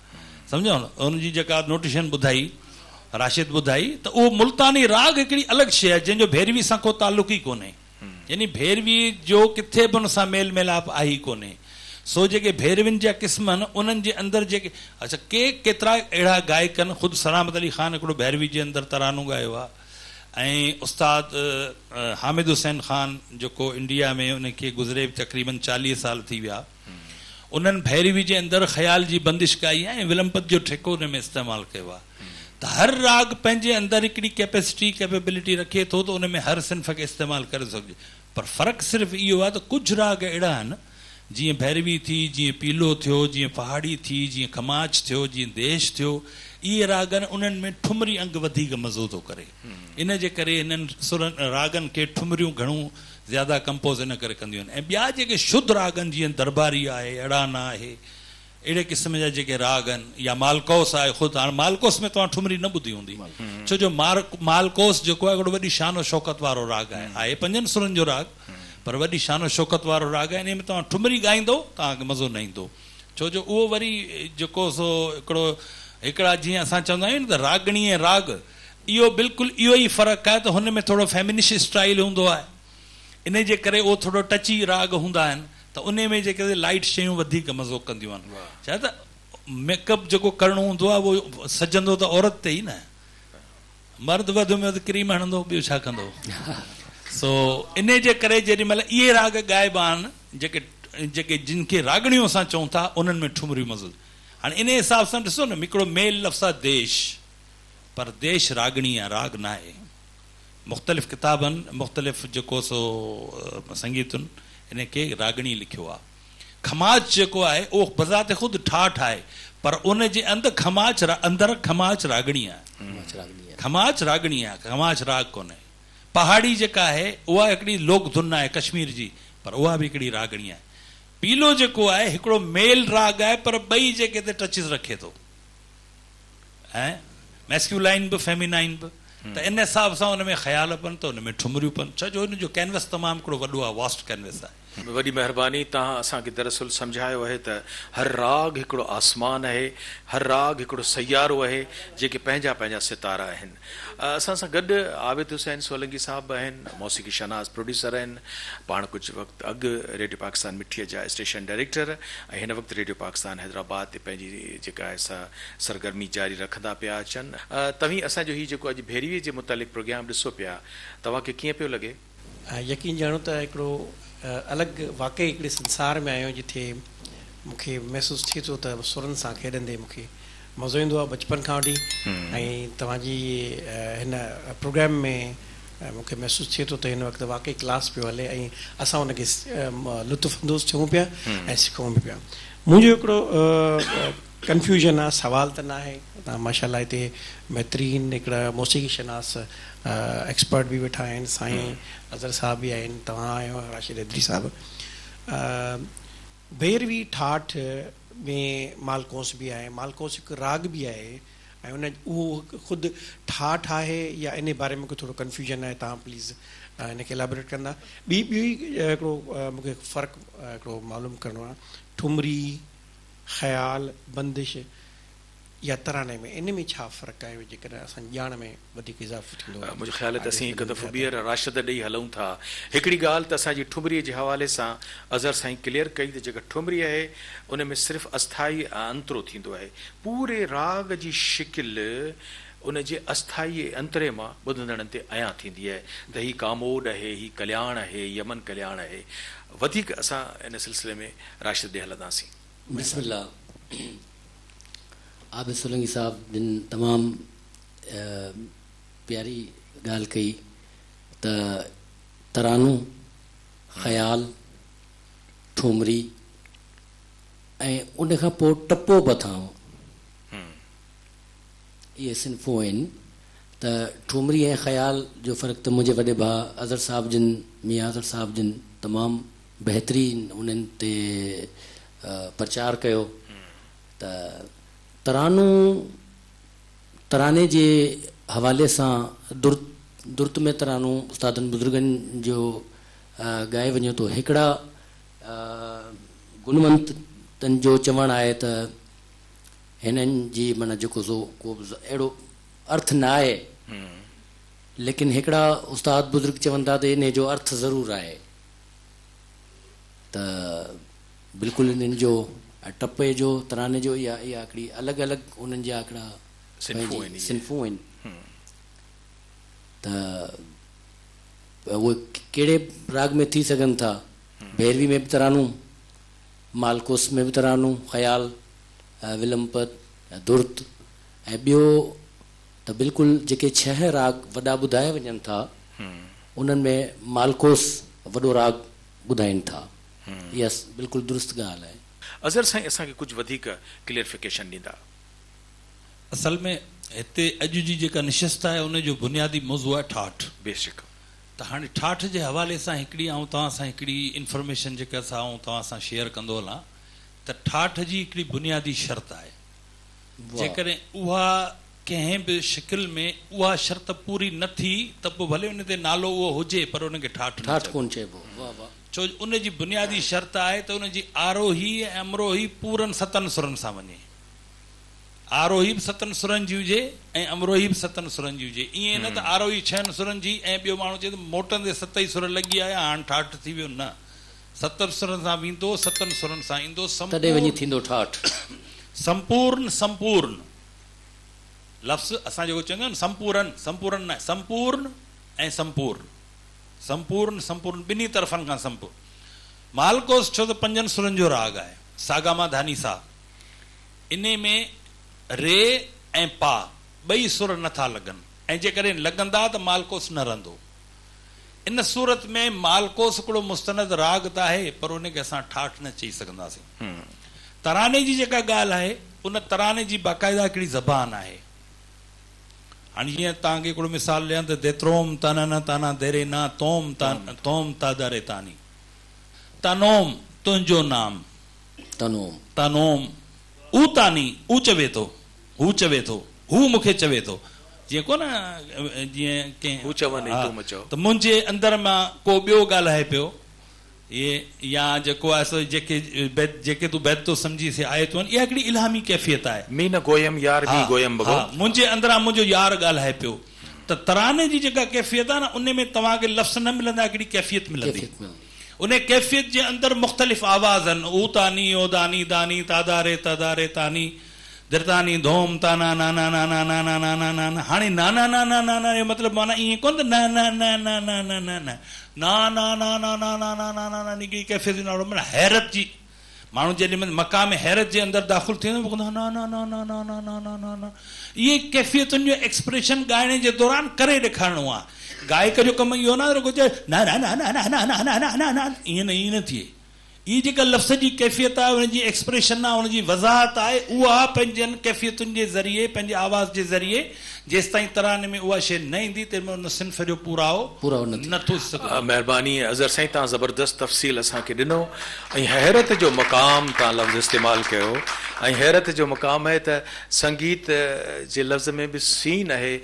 सम्झो न। हुनजी जेका नोटिशन ॿुधाई राशिद ॿुधाई त उहो मुल्तानी राग हिकिड़ी अलॻि शइ आहे जंहिंजो भैरवी सां को तालुक़ ई कोन्हे यानी भैरवी जो किथे बि हुन सां मेल मिलाप आहे ई कोन्हे। सो जेके भैरविन जा क़िस्म आहिनि उन्हनि जे अंदरि जेके अच्छा केतिरा अहिड़ा गायक आहिनि ख़ुदि सलामत अली ख़ान हिकिड़ो भैरवी जे अंदरि तरानो ॻायो आहे ऐं उस्ताद हामिद हुसैन ख़ान जेको इंडिया में उनखे गुज़रे तक़रीबन 40 साल थी विया उन्हनि भैरवी जे अंदरि ख़्याल जी बंदिश कई आहे ऐं विलंपत जो ठेको उन में इस्तेमालु कयो आहे त हर राग पंहिंजे अंदरि हिकिड़ी कैपेबिलिटी रखे थो त उन में हर सिंफ़ खे इस्तेमालु करे सघिजे पर फ़र्क़ु सिर्फ़ु इहो आहे त कुझु राग अहिड़ा आहिनि जीअं भैरवी थी जीअं पीलो थियो जीअं पहाड़ी थी जीअं खमाच थियो जीअं देश थियो इहे राग आहिनि उन्हनि में ठुमरी अंग वधीक मज़ो थो करे इन जे करे हिननि सुरनि रागनि खे ठुमरियूं घणो ज़्यादा कंपोज़ इन करे कंदियूं आहिनि ऐं ॿिया जेके शुद्ध राग आहिनि जीअं दरबारी आहे अड़ाना आहे अहिड़े क़िस्म जा जेके राग आहिनि या मालकोस आहे ख़ुदि हाणे मालकोस में तव्हां ठुमरी न ॿुधी हूंदी छो जो मालकोस जेको आहे हिकिड़ो वॾी शान शौक़त वारो राग आहे 5 सुरनि जो राग पर वॾी शान शौक़त वारो राग आहे इन में तव्हां ठुमरी ॻाईंदो तव्हांखे मज़ो न ईंदो छो जो उहो वरी जेको सो हिकिड़ा जीअं असां चवंदा आहियूं न त रागणी ऐं राग इहो बिल्कुलु इहो ई फ़र्क़ु आहे त हुन में थोरो फेमिनिश स्टाइल हूंदो आहे इन जे करे उहो थोरो टची राग हूंदा आहिनि त उन में जेके लाइट शयूं वधीक मज़ो कंदियूं आहिनि छा त मेकअप जेको करिणो हूंदो आहे उहो सजंदो त औरत ते ई न मर्द वधि में वधि क्रीम हणंदो ॿियो छा कंदो सो इन जे करे जेॾी महिल इहे राग ॻाइबा आहिनि जेके जिन खे रागणियूं असां चऊं था उन्हनि में ठुमरियूं मज़ो हाणे इन हिसाब सां ॾिसो न हिकिड़ो मेल लफ़्ज़ आहे देश पर देश रागणी आहे राग न आहे मुख़्तलिफ़ किताबनि मुख़्तलिफ़ जेको सो संगीतुनि इन खे रागणी लिखियो आहे खमाच जेको आहे उहो बज़ात ख़ुदि ठाठ आहे पर उन जे अंदरि खमाच रागणी आहे खमाच रागणी आहे खमाच राग कोन्हे पहाड़ी जेका आहे उहा हिकिड़ी लोक धुन आहे कश्मीर जी पर उहा बि हिकिड़ी रागणी आहे पीलो जेको आहे हिकिड़ो मेल राग आहे पर ॿई जेके ते टचिस रखे थो ऐं मैस्क्यूलाइन बि फेमिनाइन बि त इन हिसाब सां हुन में ख़्याल पनि त हुन में ठुमरियूं पनि छो जो हुन जो कैनवस तमामु हिकिड़ो वॾो आहे वास्ट कैनवस आहे वॾी महिरबानी तव्हां असांखे दरअसल सम्झायो आहे त हर राग हिकिड़ो आसमान आहे हर राग हिकिड़ो सयारो आहे जेके पंहिंजा पंहिंजा सितारा आहिनि असां सां गॾु आबिद हुसैन सोलंकी साहिबु आहिनि मौसीक़ी शनाज़ प्रोड्यूसर आहिनि पाण कुझु वक़्तु अॻु रेडियो पाकिस्तान मिठीअ जा स्टेशन डायरेक्टर ऐं हिन वक़्तु रेडियो पाकिस्तान हैदराबाद ते पंहिंजी जेका आहे सा सरगर्मी जारी रखंदा पिया अचनि तव्हीं असांजो हीउ जेको अॼु भेरीअ जे मुतालिक़ प्रोग्राम ॾिसो पिया तव्हांखे कीअं पियो लॻे यकीन ॼाणो त हिकिड़ो अलॻि वाक़ई हिकिड़े संसार में आहियो जिथे मूंखे महसूसु थिए थो त सुरनि सां खेॾंदे मूंखे मज़ो ईंदो आहे बचपन खां वठी ऐं तव्हांजी हिन प्रोग्राम में मूंखे महसूसु थिए थो त हिन वक़्तु वाक़ई क्लास पियो हले ऐं असां हुनखे लुत्फ़ अंदोज़ थियूं पिया ऐं सिखूं बि पिया मुंहिंजो हिकिड़ो कंफ्यूजन आहे सवाल त न आहे तव्हां माशाल्लाह हिते बहितरीन हिकिड़ा मौसीक़ी शनास एक्सपर्ट बि वेठा आहिनि साईं अज़हर साहब बि आहिनि तव्हां आहियो राशिद हैदरी साहिबु भैरवी ठाठ में मालकोस बि आहे मालकोस हिकु राग बि आहे ऐं उहो ख़ुदि ठाठ आहे या इन बारे में थोरो कंफ्यूजन आहे तव्हां प्लीज़ हिनखे एलेबोरेट कंदा ॿी हिकिड़ो मूंखे फ़र्क़ु हिकिड़ो मालूम करिणो आहे ठुमरी ख़्याल बंदिश या तराने में इन में छा फ़र्क़ु आहे जेकॾहिं असां ॼाण में वधीक इज़ाफ़ो थींदो आहे मुंहिंजो ख़्याल आहे त असीं हिकु दफ़ो ॿीहर राशिद ॾेई हलूं था हिकिड़ी ॻाल्हि त असांजी ठुमरीअ जे हवाले सां अज़हर साईं क्लियर कई त जेका ठुमरी आहे उन में सिर्फ़ु अस्थाई अंतरो थींदो आहे पूरे राग जी शिकिल उन जे अस्थाई अंतरे मां ॿुधंदड़नि ते अयां थींदी आहे त हीउ कामोड आहे हीउ कल्याण आहे यमन कल्याण आहे वधीक असां इन सिलसिले में राशिद ॾे हलंदासीं बिस्मिल्लाह आबिद सोलंकी साहब जिन तमामु प्यारी ॻाल्हि कई त तरानो ख़्याल ठुमरी ऐं उन खां पोइ टपो बथां इहे सिन्फ़ूं आहिनि त ठुमरी ऐं ख़्याल जो फ़र्क़ु त मुंहिंजे वॾे भाउ अज़हर साहिब जिन मियां अज़हर साहिब जिन तमामु बहितरीन उन्हनि ते प्रचार कयो त तराने जे हवाले सां दुर्त में तरानो उस्तादनि बुज़ुर्गनि जो ॻाए वञे थो हिकिड़ा गुणवंतनि जो चवणु आहे त हिननि जी माना जेको सो को बि अहिड़ो अर्थ न आहे लेकिन हिकिड़ा उस्ताद बुज़ुर्ग चवनि था त इन जो अर्थ ज़रूरु आहे त बिल्कुलु इन्हनि जो टपे जो तराने जो इहा हिकिड़ी अलॻि अलॻि उन्हनि जा हिकिड़ा सिन्फ़ूं आहिनि त उहे कहिड़े राग में थी सघनि था। भैरवी में बि तरानूं, मालकोस में बि तरानूं, ख़याल, विलंपत, धुर्त, ऐं ॿियो त बिल्कुलु जेके 6 राग वॾा ॿुधाए वञनि था उन्हनि में मालकोस वॾो राग ॿुधाइनि था। इहा बिल्कुलु दुरुस्त ॻाल्हि आहे। अज़र साईं असांखे कुझु वधीक क्लियरिफिकेशन ॾींदा? असल में हिते अॼु जी जेका निशस्त आहे उनजो बुनियादी मौज़ू आहे ठाठ। बेशक। त हाणे ठाठ जे हवाले सां हिकिड़ी ऐं तव्हां सां हिकिड़ी इंफॉर्मेशन जेका असां तव्हां सां शेयर कंदो हलां त ठाठ जी हिकिड़ी बुनियादी शर्त आहे, जेकॾहिं उहा कंहिं बि शिकिल में उहा शर्त पूरी न थी त पोइ भले उन ते नालो उहो हुजे पर उनखे ठाठ कोन चइबो। छो उनजी बुनियादी शर्त आहे त उनजी आरोही ऐं अमरोही पूरनि 7 सुरनि सां वञे। आरोही बि 7 सुरनि जी हुजे ऐं अमरोही बि 7 सुरनि जी हुजे। ईअं न त आरोही 6 सुरनि जी ऐं ॿियो माण्हू चए त मोटंदे 7 सुर लॻी आया हाणे ठाठ थी वियो। न, 7 सुरनि सां वेंदो, 7 सुरनि सां ईंदो, तॾहिं वञी थींदो ठाठ। संपूर्ण संपूर्ण लफ़्ज़ असां जेको चवंदा आहियूं संपूर्ण, संपूर्ण न, संपूर्ण ऐं संपूर्ण, संपूर्ण संपूर्ण ॿिन्ही तरफ़नि खां संपूर्ण। मालकोस छो त 5 सुरनि जो राग आहे, सागामा धानी सा, इन में रे ऐं पा 2 सुर नथा लॻनि ऐं जेकॾहिं लॻंदा त मालकोस न रहंदो। इन सूरत में मालकोस हिकिड़ो मुस्तनद राग त आहे पर उनखे असां ठाठ न चई सघंदासीं। तराने जी जेका ॻाल्हि आहे उन तराने जी बाक़ाइदा हिकिड़ी ज़बान आहे। हाणे जीअं तव्हांखे हिकिड़ो मिसाल ॾियां त देत्रोम ताना न ताना देरे ना तोम तोम तादारे तानी, तनोम तुंहिंजो नाम, तनोम तनोम, ऊ तानी ऊ चवे थो, हू चवे थो, हू मूंखे चवे थो। जीअं को न जीअं कंहिं त मुंहिंजे अंदर मां को ॿियो ॻाल्हाए पियो, ये या जेको आहे जेके तूं बैत तो समझी से आए तो इहा हिकिड़ी इल्हामी कैफ़ियत आहे। मी न गोयम यार मी गोयम बगो, मुंहिंजे अंदरां मुंहिंजो यार ॻाल्हाए पियो। त तराने जी जेका कैफ़ियत आहे न उन में तव्हांखे लफ़्ज़ न मिलंदा, हिकिड़ी कैफ़ियत मिलंदी। उन कैफ़ियत जे अंदरि मुख़्तलिफ़ आवाज़ आहिनि, ऊ तानी ओ दानी दानी तादारे तादारे तानी दिरतानी धोम ताना नाना नाना नाना नाना नाना। हाणे नाना नाना नाना जो मतिलबु माना ईअं कोन त न न न न न न न न ना ना ना ना ना ना ना ना ना निकिरी कैफ़ियत नालो माना हैरत जी। माण्हू जॾहिं मक़ाम हैरत जे अंदरि दाख़िल थींदो ना ना ना ना ना ना ना ना ना ना इहे कैफ़ियतुनि जो एक्सप्रेशन ॻाइण जे दौरान करे ॾेखारिणो आहे। गायक जो कमु इहो न रुॻो चए न न न न न न न न न ईअं न थिए। इहा जेका लफ़्ज़ जी कैफ़ियत आहे उनजी एक्सप्रेशन आहे, उनजी वज़ाहत आहे, उहा पंहिंजनि कैफ़ियतुनि जे ज़रिए पंहिंजे आवाज़ जे ज़रिए जेसि ताईं तराने में उहा शइ न ईंदी तेॾी महिल उन सिन्फ़ जो पूरो नथो सघे। महिरबानी अज़र साईं, तव्हां ज़बरदस्त तफ़सील असांखे ॾिनो ऐं हैरत जो मक़ाम तव्हां लफ़्ज़ इस्तेमालु कयो। ऐं हैरत जो मक़ाम आहे त संगीत जे लफ़्ज़ में बि सीन आहे,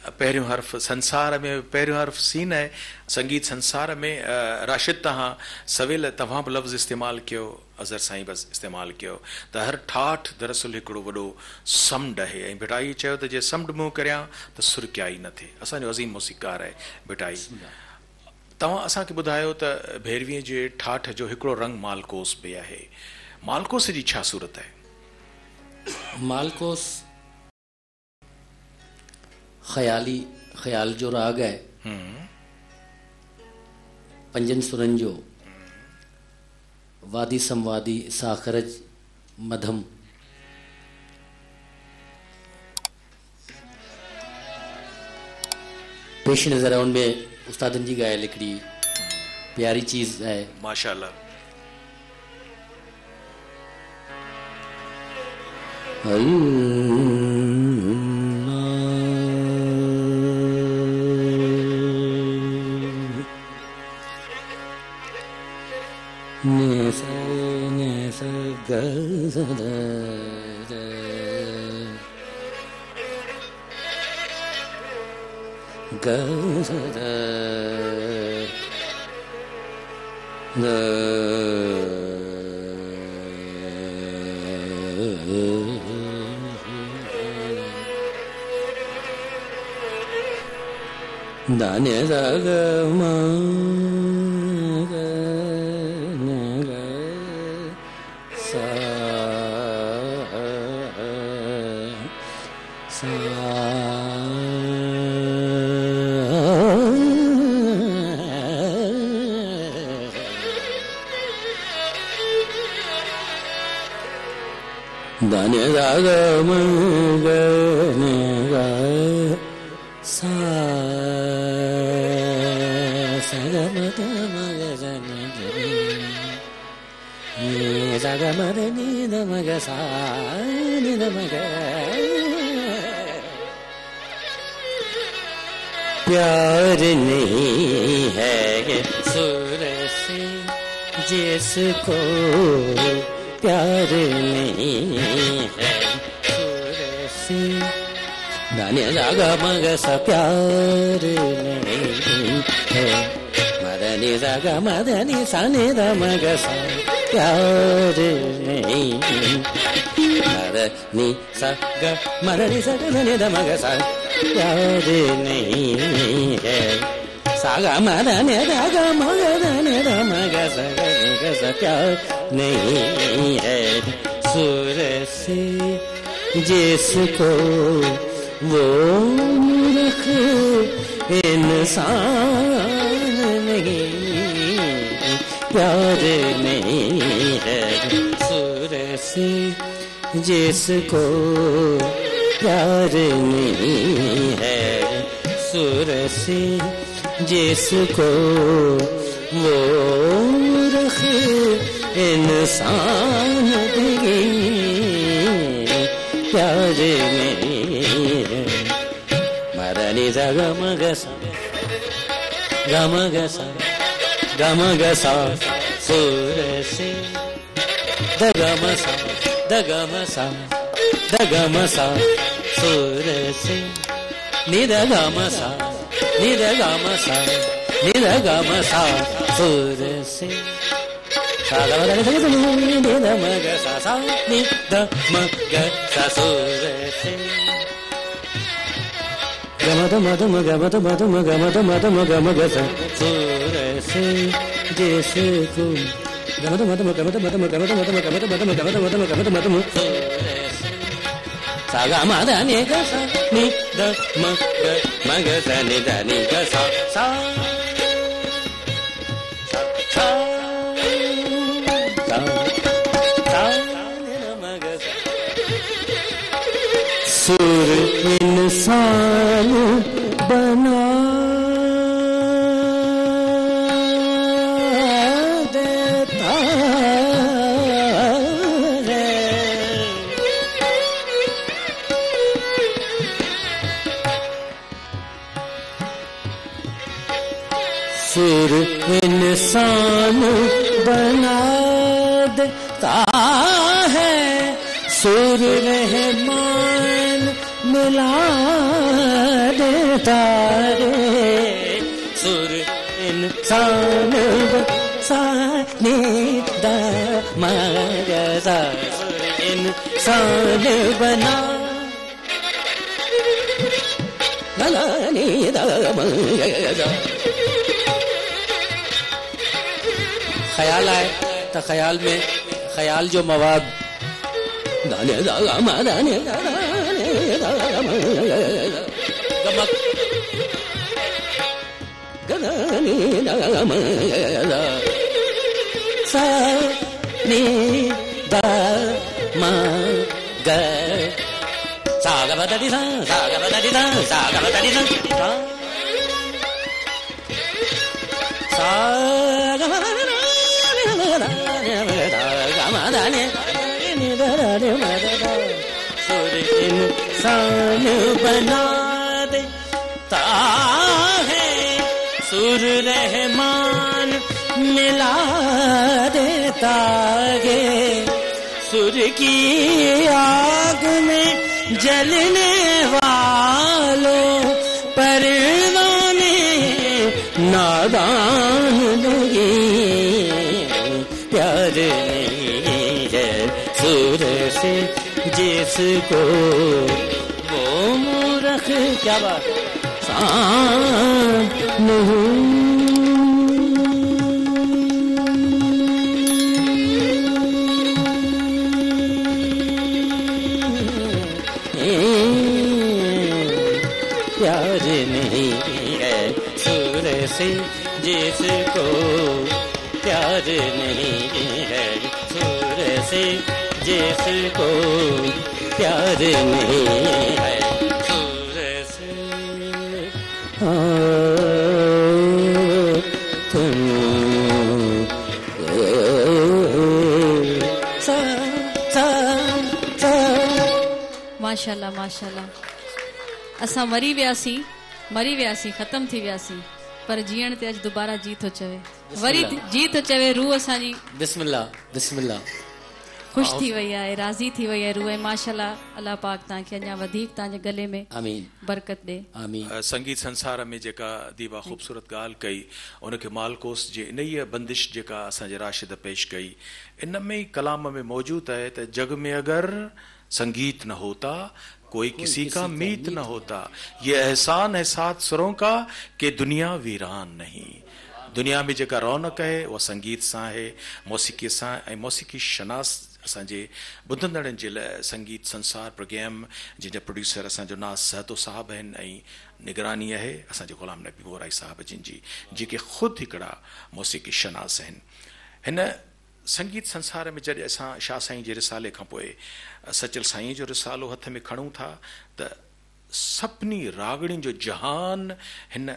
पहिरियों हर्फ़ संसार में पहिरियों हर्फ़ सीन आहे। संगीत संसार में राशिद तव्हां सवेल तव्हां बि लफ़्ज़ इस्तेमालु कयो, अज़र साईं बसि इस्तेमालु कयो त हर ठाठ दरअसल हिकिड़ो वॾो समुंड आहे। ऐं भिटाई चयो त जे समुंड मूं करियां त सुर क्या ई न थिए। असांजो अज़ीम मौसीक़ार आहे भिटाई। तव्हां असांखे ॿुधायो त भैरवीअ जे ठाठ जो हिकिड़ो रंग मालकोस बि आहे। मालकोस जी छा सूरत आहे? मालकोस ख़याल जो राग आहे, 5 सुरनि जो, वादी संवादी साखरज मधम। पेश नज़र आहे उनमें उस्तादनि जी ॻायल हिकिड़ी प्यारी चीज़ आहे माशाअल्लाह। दाने जाग दाने राग मगने गा सा सगमत मगजने ये सगमत नीद मग सा नीद मग प्यार नहीं है सुर से जिसको प्यार नहीं है सुर से दाने जागा मग सा प्यार नहीं है मदनी जागा मदनी साने दा मग सा प्यार नहीं मदनी सा ग मदनी सा ग दा मग सा प्यार नहीं है सागा मदनी दागा मगदनी दा मग सा ग सा प्यार नहीं है सुर से जिसको वो मूर्ख इंसान नहीं प्यार नहीं है सुर से जिसको प्यार नहीं है सुर से जिसको वो मूर्ख इंसान नहीं प्यार नहीं है मदनी सा गमग सा गमग सा सुर से दगम सा सुर से निदगम सा सुर से सागा मदनी निदमग सा निदमग सा सुर से गमत मग सा सुर से जिसको गमत सागा मदनी ग सा नि द मग सा नि द नि ग सा सा सुर इंसान बना देता है सुर इंसान बना देता है सुर रहमान मिला देता रे सुर इंसान साने द मग सा सुर इंसान बना नलानी द मग सा ख्याल आए तो ख्याल में ख्याल जो मवाद दाने दागा मा दाने गमक गगनी दागम सा नि द म ग सा ग ब द दी सा सा ग ब द दी सा सा ग ब द दी सा सा ग ब द दी सुर इंसान बना देता है सुर रहमान मिला देता है सुर की आग में जलने वालों परवाने नादान लगे प्यार नहीं है सुर से जिसको वो मूर्ख क्या बात सान नहीं से जिसको प्यार नहीं है, सुर से जिसको प्यार नहीं है, सुर से माशाल्लाह माशाल्लाह। असां मरी वियासीं ख़त्म थी वियासीं, पर जीअण ते अॼु दुबारा जी थो चवे, वरी जी थो चवे। रूह असांजी बिस्मिल्लाह बिस्मिल्लाह ख़ुशि थी वई आहे, राज़ी थी वई आहे रूह। माशाल्लाह, अल्लाह पाक तव्हांखे अञा वधीक तव्हांजे गले में आमीन बरकत ॾे। आमीन। संगीत संसार में जेका दीवा ख़ूबसूरत ॻाल्हि कई, उनखे मालकोस जे इन ई बंदिश जेका असांजे राशिद पेश कई, इन में ई कलाम में मौजूदु आहे त जग में अगरि संगीत न होता कोई किसी का मीत न होता, ये एहसान है सात सुरों का कि दुनिया वीरान नहीं। दुनिया में जेका रौनक है उहा संगीत सां आहे, मौसीक़ी सां। ऐं मौसीक़ी शनास असांजे ॿुधंदड़नि जे लाइ संगीत संसार प्रोग्राम जंहिंजा प्रोड्यूसर असांजो नाज़ सहतो साहब आहिनि ऐं निगरानी आहे असांजे ग़ुलाम नबी वोराई साहब जिन जी, जेके ख़ुदि हिकिड़ा मौसीक़ी शनास आहिनि। हिन संगीत संसार में जॾहिं असां शाह साईं जे रिसाले खां पोइ सचल साईं जो रिसालो हथ में खणूं था त सभिनी रागड़ियुनि जो जहान हिन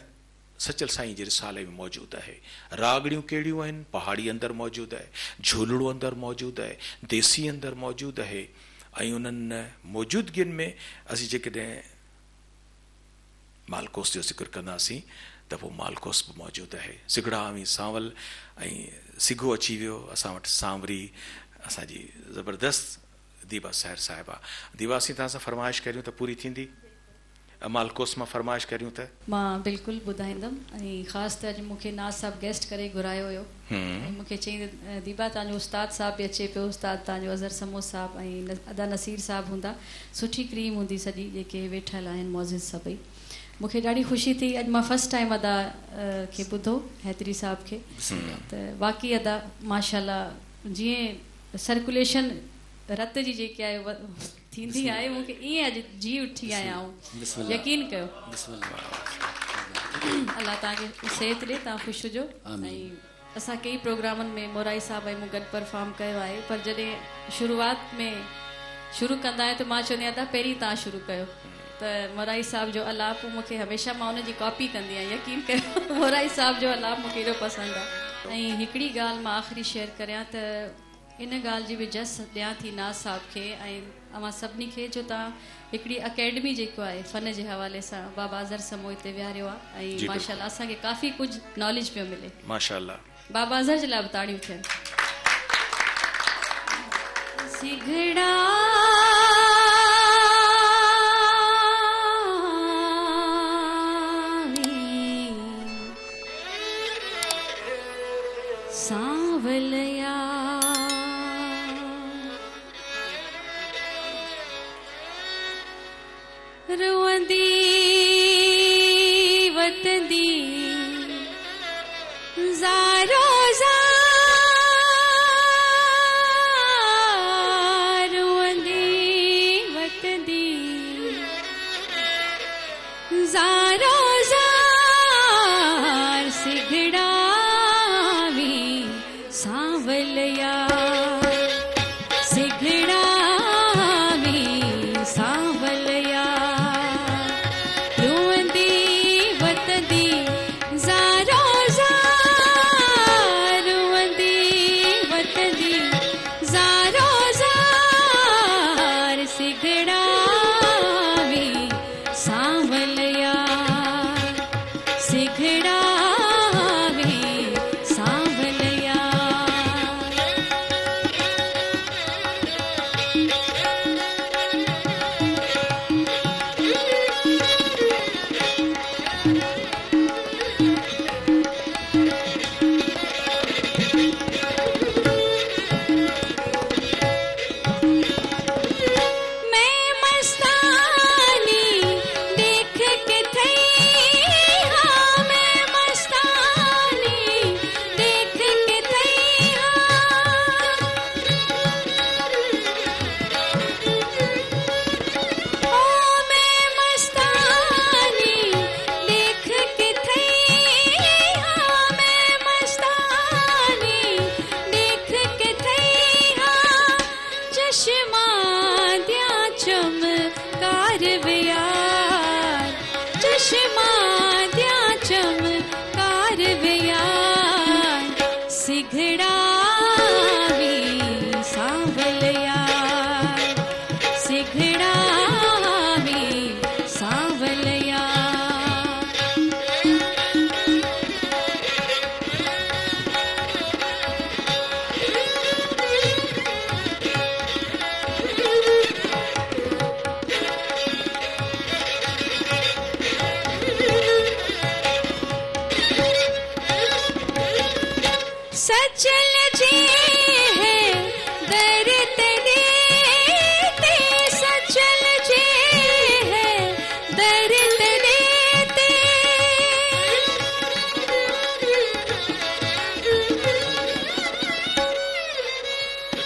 सचल साईं जे रिसाले में मौजूदु आहे। रागड़ियूं कहिड़ियूं आहिनि? पहाड़ी अंदरि मौजूदु आहे, झूलड़ो अंदरि मौजूदु आहे, देसी अंदरि मौजूदु आहे। ऐं उन्हनि मौजूदगियुनि में असीं जेकॾहिं मालकोस जो ज़िक्र कंदासीं त पोइ मालकोस बि मौजूदु आहे। सिगड़ा ऐं सांवल ऐं सिघो अची वियो असां वटि, सांवरी असांजी ज़बरदस्त दीवा साहिर साहिबा। दीवा असीं तव्हां सां फरमाइश करियूं त पूरी थींदी? मालकोस मां फरमाइश करियूं त मां बिल्कुलु ॿुधाईंदमि। ऐं ख़ासि त अॼु मूंखे नाज़ साहिबु गेस्ट करे घुरायो हुयो ऐं मूंखे चईं दीबा तव्हांजो उस्ताद साहिबु बि अचे पियो, उस्ताद तव्हांजो अज़हर समो साहिबु ऐं अदा नसीर साहिबु हूंदा, सुठी क्रीम हूंदी सॼी, जेके वेठल आहिनि मौज़िज़ सभई। मूंखे ॾाढी ख़ुशी थी, अॼु मां फस्ट टाइम अदा खे ॿुधो, हैदरी साहिब खे, त वाक़ई अदा माशाल्लाह जीअं सर्कुलेशन रत जी जेकी आहे थींदी आहे, मूंखे ईअं अॼु जी उठी आहियां ऐं यकीन कयो। अलाह तव्हांखे सिहत ॾे, तव्हां ख़ुशि हुजो। ऐं असां कई प्रोग्रामनि में मोराई साहिब ऐं मूं गॾु परफॉर्म कयो आहे, पर जॾहिं शुरूआत में शुरू कंदा आहियूं त मां चवंदी आहियां त पहिरीं तव्हां शुरू कयो। त मोराई साहिब जो अलाप मूंखे हमेशह मां उनजी कॉपी कंदी आहियां, यकीन कयो। मोराई साहिब जो अलाप मूंखे एॾो पसंदि आहे। ऐं हिकिड़ी ॻाल्हि मां आख़िरी शेयर करियां त इन ॻाल्हि जी बि जस ॾियां थी नाज़ साहिब खे ऐं अवां सभिनी खे, जो तव्हां हिकिड़ी अकेडमी जेको आहे फ़न जे हवाले सां बाबा अज़हर समो हिते विहारियो आहे ऐं माशाल्लाह असांखे काफ़ी कुझु नॉलेज पियो मिले। माशाल्लाह, बाबा अज़हर जे लाइ बि ताड़ियूं थियनि। सिगड़ा सांवलया रुवंदी वतंदी ज़ारो ज़ार, रुवंदी वतंदी ज़ारो ज़ार, सिगड़ा सांवलया सिगड़ा में सांवलया।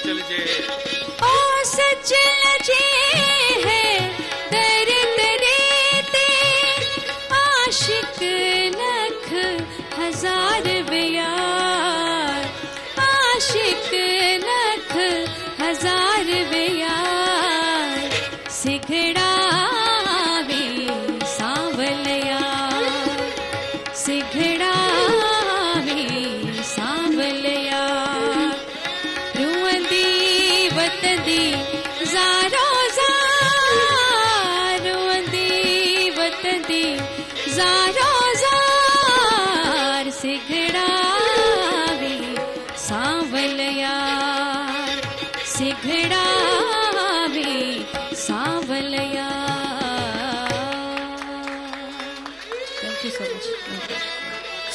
सचल जे ओ सचल जे है दर दरेते आशिक लख हजार बेयार आशिक लख हजार बेयार सिघड़ा वे सांवलिया सिघड़ा वे सांवलिया रुअंदी वतंदी ज़ारो ज़ार रुअंदी वतंदी ज़ारो ज़ार सिघड़ा वे सांवलिया सिघड़ा वे सांवलिया। Thank you so much.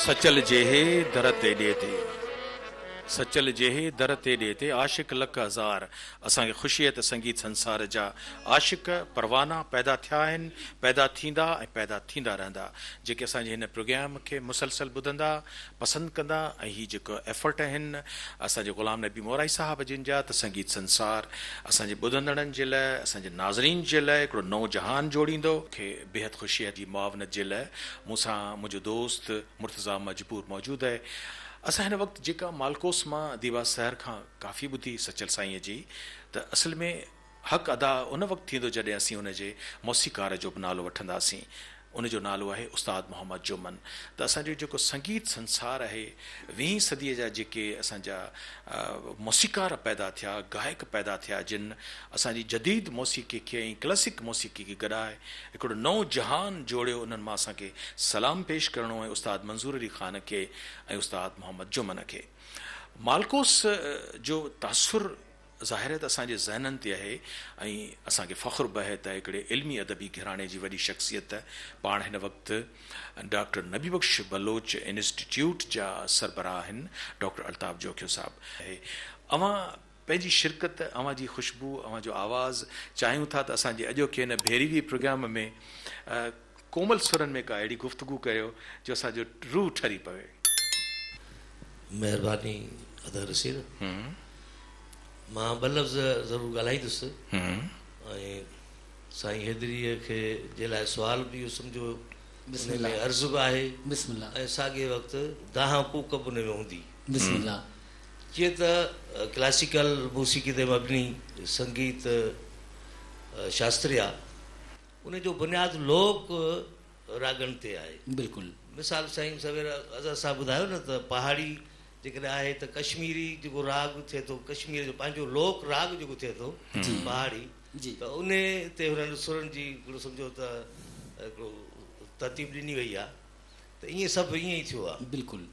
Sachal जेहे दर ते ॾिए ते सचल जेहे दर ते ॾिए ते आशिक लख हज़ार असांखे ख़ुशी आहे त संगीत संसार जा आशिक परवाना पैदा थिया आहिनि पैदा थींदा ऐं पैदा थींदा रहंदा जेके असांजे हिन प्रोग्राम खे मुसलसल ॿुधंदा पसंदि कंदा ऐं हीअ जेको एफर्ट आहिनि असांजे ग़ुलाम नबी मोराई साहब जिन जा त संगीत संसार असांजे ॿुधंदड़नि जे लाइ असांजे नाज़रीन जे लाइ हिकिड़ो नओं जहान जोड़ींदो मूंखे बेहद ख़ुशी आहे जी मुआवनत जे लाइ मूंसां मुंहिंजो दोस्त मुर्तज़ा मजबूर मौजूदु आहे। असां हिन वक़्तु जेका मालकोस मां दीवा शहर खां काफ़ी ॿुधी सचल साईंअ जी त असल में हक़ अदा उन वक़्तु थींदो जॾहिं असीं उनजे मौसीकार जो बि नालो वठंदासीं उनजो नालो आहे उस्ताद मोहम्मद जुमन। त असांजो जेको संगीत संसार आहे 20वीं सदीअ जा जेके असांजा मौसीकार पैदा थिया गायक पैदा थिया जिन असांजी जदीद मौसीक़ी खे ऐं क्लासिक मौसीक़ी खे गॾाए हिकिड़ो नओं जहान जोड़ियो उन्हनि मां असांखे सलाम पेश करिणो आहे उस्ताद मंज़ूर अली ख़ान खे ऐं उस्ताद मोहम्मद जुमन खे। मालकोस जो तासुर ज़ाहिर आहे त असांजे ज़हननि ते आहे ऐं असांखे फ़ख़्रु बि आहे त हिकिड़े इल्मी अदबी घराणे जी वॾी शख़्सियत पाण हिन वक़्तु डॉक्टर नबी बख्श बलोच इंस्टीट्यूट जा सरबराह आहिनि डॉक्टर अल्ताफ़ जोखियो साहब आहे। अवां पंहिंजी शिरकत अवां जी ख़ुशबू अवां जो आवाज़ चाहियूं था त असांजे अॼोके हिन भेरीवी प्रोग्राम में कोमल सुरनि में का अहिड़ी गुफ़्तगू कयो जो असांजो रूह ठरी पवे। महिरबानी अदा रसीद मां ॿ लफ़्ज़ ज़रूरु ॻाल्हाईंदुसि ऐं साईं हैदरीअ खे जे लाइ सुवाल बि इहो सम्झो हुन में अर्ज़ु बि आहे ऐं साॻिए वक़्तु दाह कूक बि हुन में हूंदी। जीअं त क्लासिकल मौसीक़ी ते मबनी संगीत शास्त्रीय उनजो बुनियादु लोक रागनि ते आहे। बिल्कुलु मिसाल साईं सवेर असां ॿुधायो न त पहाड़ी जेकॾहिं आहे त कश्मीरी जेको राग थिए थो कश्मीर जो पंहिंजो लोक राग जेको थिए थो पहाड़ी त उन ते हुननि सुरनि जी हिकिड़ो सम्झो त हिकिड़ो तरतीब ॾिनी वई आहे त ईअं सभु ईअं ई थियो आहे। बिल्कुलु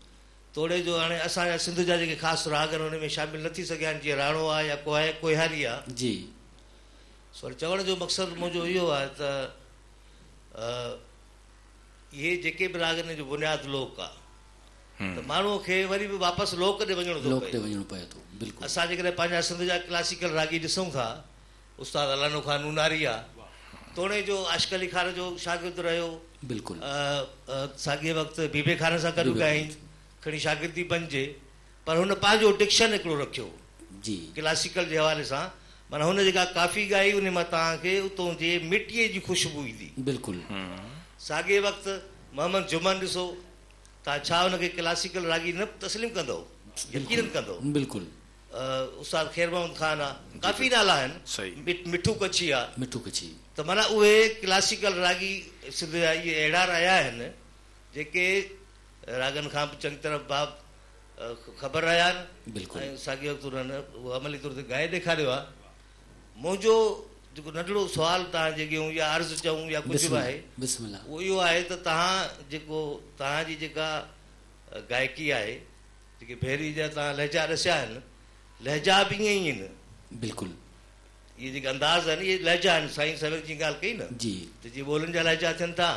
तोड़े जो हाणे असांजा सिंध जा जेके ख़ासि राग आहिनि हुन में शामिलु न थी सघिया आहिनि जीअं राणो आहे या कोहारी आहे जी। सो चवण जो मक़सदु मुंहिंजो इहो आहे त इहे जेके बि राग आहिनि जो बुनियादु लोक आहे त माण्हूअ खे वरी बि वापसि लोक ॾे वञिणो पए थो। बिल्कुलु असां जेकॾहिं पंहिंजा सिंध जा क्लासिकल रागी ॾिसूं था उस्ताद अलानो ख़ान नूनारी आहे तोड़े जो आशिक़ अली ख़ान जो शागिर्दु रहियो। बिल्कुलु साॻिए वक़्तु बीबे ख़ान सां गॾु ॻायईं खणी शागिर्दी बणिजे पर हुन पंहिंजो डिक्शन हिकिड़ो रखियो जी क्लासिकल जे हवाले सां माना हुन जेका काफ़ी ॻाई उन मां तव्हांखे उतां जे मिटीअ जी ख़ुशबू ईंदी। बिल्कुलु साॻिए वक़्तु मोहम्मद जुमन ॾिसो तव्हां छा हुनखे क्लासिकल रागी न तस्लीम कंदो यकीनन कंदो। बिल्कुलु उस्ताद ख़ैर मोहम्मद ख़ान आहे काफ़ी नाला आहिनि मिठू कच्छी आहे मिठू कच्छी त माना उहे क्लासिकल रागी सिंध जा इहे अहिड़ा रहिया आहिनि जेके रागनि खां बि चङी तरह बाब ख़बर रहिया आहिनि। बिल्कुलु ऐं साॻिए वक़्तु उन्हनि उहो अमली तौर ते ॻाए ॾेखारियो आहे। मुंहिंजो जेको नंढिड़ो सुवालु तव्हांजे ॻियूं या अर्ज़ु चऊं या कुझु बि आहे उहो इहो आहे त तव्हां जेको तव्हांजी जेका गायकी आहे जेके भेरी जा तव्हां लहजा ॾसिया आहिनि लहजा बि ईअं ई आहिनि। बिल्कुलु इहे जेके अंदाज़ आहिनि इहे लहजा आहिनि साईं सवेर जी ॻाल्हि कई न जी त जीअं ॿोलियुनि जा लहजा थियनि था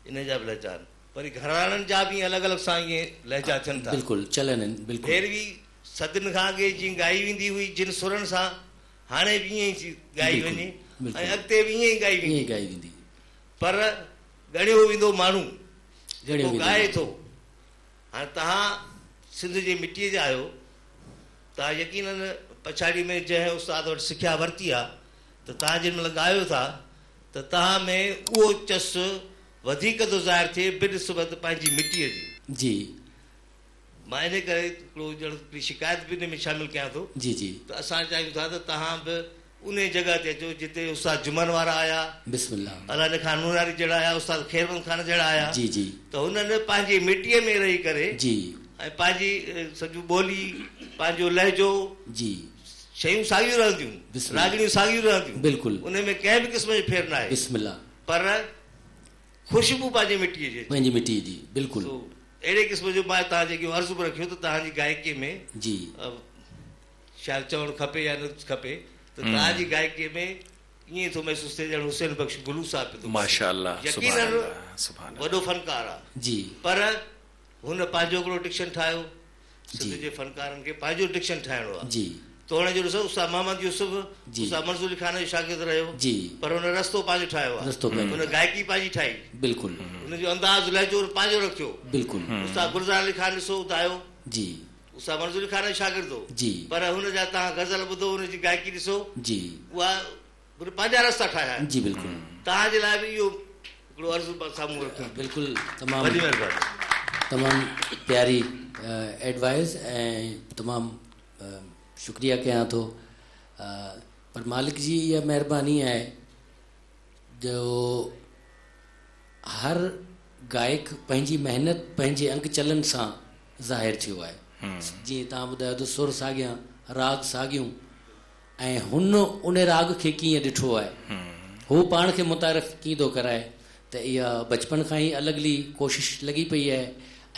इन जा बि लहजा आहिनि वरी घराणनि जा बि अलॻि अलॻि सां ईअं लहजा थियनि था। बिल्कुलु चलन आहिनि। बिल्कुलु भेरवी सदियुनि खां अॻे जीअं ॻाई वेंदी हुई जिन सुरनि सां हाणे बि ईअं ई ॻाई वञे ऐं अॻिते बि ईअं ई ॻाई वेंदी पर ॻणियो वेंदो माण्हू जेको ॻाए थो। हाणे तव्हां सिंध जे मिटीअ जा आहियो तव्हां यकीननि पछाड़ी में जंहिं उस्ताद वटि सिखिया वरिती आहे त तव्हां जेॾी महिल ॻायो था त तव्हां में उहो चस वधीक थो ज़ाहिर थिए बिनिस्बत पंहिंजी मिटीअ जी जी मां इन करे हिकिड़ो ॼण हिकिड़ी शिकायत बि इन में शामिलु कयां थो जी जी त असां चाहियूं था त तव्हां बि उन जॻह ते अचो जिते उस्ताद जुमन वारा आया बिस्मिल्लाह अलाने खान नूरानी जहिड़ा आया उस्ताद खैरमन खान जहिड़ा आया जी जी त हुननि पंहिंजी मिटीअ में रही करे जी ऐं पंहिंजी सॼी ॿोली पंहिंजो लहजो जी शयूं साॻियूं रहंदियूं बिस्मिल्लाह। रागणियूं साॻियूं रहंदियूं बिल्कुलु उन में कंहिं बि क़िस्म जो फेर न आहे बिस्मिल्लाह पर ख़ुशबू पंहिंजी मिटीअ जी पंहिंजी मिटी जी बिल्कुलु तो अहिड़े क़िस्म जो मां तव्हां जेकी अर्ज़ु बि रखियो त तव्हांजी गायकीअ में जी शायदि चवणु खपे या न खपे त तव्हांजी गायकीअ में ईअं थो महसूसु थिए ॼण हुसैन बख़्श गुलू साहिब पियो थो माशाअल्लाह यकीनन सुभान वॾो फनकार आहे जी पर हुन पंहिंजो हिकिड़ो डिक्शन ठाहियो सिंध जी। जे फनकारनि खे पंहिंजो डिक्शन ठाहिणो आहे जी त हुन जो ॾिसो उस्ताद मोहम्मद यूसुफ जी। उस्ताद मंसूर अली खान जो शागिर्द रहियो जी पर हुन रस्तो पंहिंजो ठाहियो आहे रस्तो पंहिंजो। हुन गायकी पंहिंजी ठाही बिल्कुलु हुनजो अंदाज़ लहजो पंहिंजो रखियो बिल्कुलु उस्ताद गुलज़ार अली खान ॾिसो ॿुधायो जी उस्ताद मंसूर अली खान जो शागिर्द हो जी पर हुनजा तव्हां गज़ल ॿुधो हुनजी गायकी ॾिसो जी उहा हुन पंहिंजा रस्ता ठाहिया आहिनि जी बिल्कुलु तव्हांजे लाइ बि इहो हिकिड़ो अर्ज़ु साम्हूं रखियो बिल्कुलु वॾी तमामु महिरबानी तमामु प्यारी एडवाइस ऐं तमामु शुक्रिया कयां थो पर मालिक जी इहा महिरबानी आहे जो हर गायक पंहिंजी महिनत पंहिंजे अंग चलन सां ज़ाहिर थियो आहे जीअं तव्हां ॿुधायो त सुर साॻियां राग साॻियूं ऐं हुन उन राग खे कीअं ॾिठो आहे हू पाण खे मुतारिफ़ कीअं थो कराए त इहा बचपन खां ई अलॻि कोशिशि लॻी पई आहे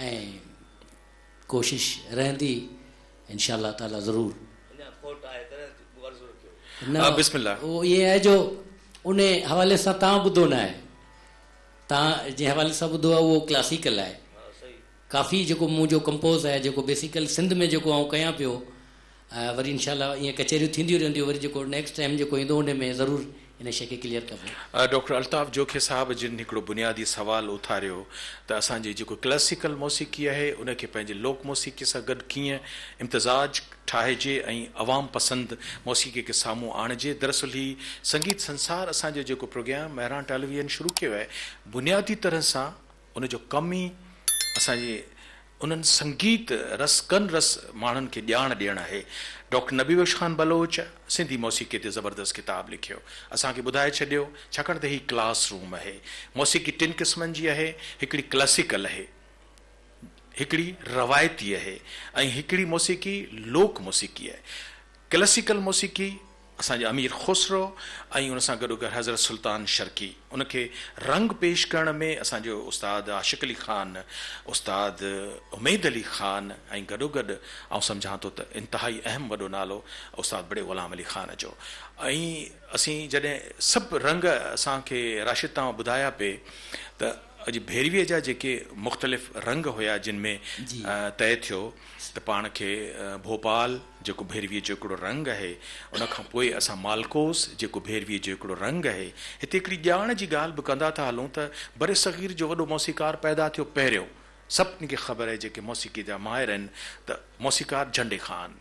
ऐं कोशिशि रहंदी इंशाअल्लाह ताला ज़रूरु न बिस्मिल्लाह। उहो ईअं आहे जो उन हवाले सां तव्हां ॿुधो न आहे तव्हां जंहिं हवाले सां ॿुधो आहे उहो क्लासिकल आहे काफ़ी जेको मुंहिंजो कंपोज़ आहे जेको बेसिकल सिंध में जेको आउं कयां पियो वरी इंशाअल्लाह ईअं कचहरियूं थींदियूं रहंदियूं वरी जेको नेक्स्ट टाइम जेको ईंदो उन में ज़रूरु इन शइ खे क्लियर कबो डॉक्टर अल्ताफ़ जोखे साहब जिन हिकिड़ो बुनियादी सवाल उथारियो त असांजी जेको क्लासिकल मौसीक़ी आहे उनखे पंहिंजे लोक मौसीक़ी सां गॾु कीअं इम्तिज़ाज ठाहिजे ऐं अवाम पसंदि मौसीक़ी खे साम्हूं आणिजे दरअसल ही संगीत संसार असांजो जेको प्रोग्राम महिरान टेलीविजन शुरू कयो आहे बुनियादी तरह सां उनजो कमु ई असांजे उन्हनि संगीत रस कन रस माण्हुनि खे ॼाण ॾियणु आहे डॉक्टर नबी बख्श खान बलोच सिंधी मौसीक़ी ते ज़बरदस्त किताब लिखियो असांखे ॿुधाए छॾियो छाकाणि त हीउ क्लास रूम आहे मौसीक़ी टिनि क़िस्मनि जी आहे हिकिड़ी क्लासिकल आहे हिकिड़ी रवायती आहे ऐं हिकिड़ी मौसीक़ी लोक मौसीक़ी आहे क्लासिकल मौसीक़ी असांजे अमीर खुसरो ऐं उन सां गॾोगॾु हज़रत सुल्तान शर्की उनखे रंग पेश करण में असांजो उस्ताद आशिक़ अली ख़ान उस्ताद उमेद अली ख़ान ऐं गॾोगॾु ऐं सम्झां थो त इंतिहाई अहम वॾो नालो उस्ताद बड़े ग़ुलाम अली ख़ान जो ऐं असीं जॾहिं सभु रंग असांखे राशिद तव्हां ॿुधाया पिए त अॼु भैरवीअ जा जेके मुख़्तलिफ़ रंग हुया जिन में तय थियो त पाण खे भोपाल जेको भैरवीअ जो हिकिड़ो रंग आहे उनखां पोइ असां मालकोस जेको भैरवीअ जो हिकिड़ो रंग आहे हिते हिकिड़ी ॼाण जी ॻाल्हि बि कंदा था हलूं त बरे सग़ीर जो वॾो मौसीक़ार पैदा थियो पहिरियों सभिनी खे ख़बर आहे जेके मौसीक़ी जा माहिर आहिनि त मौसीक़ार झंडे ख़ान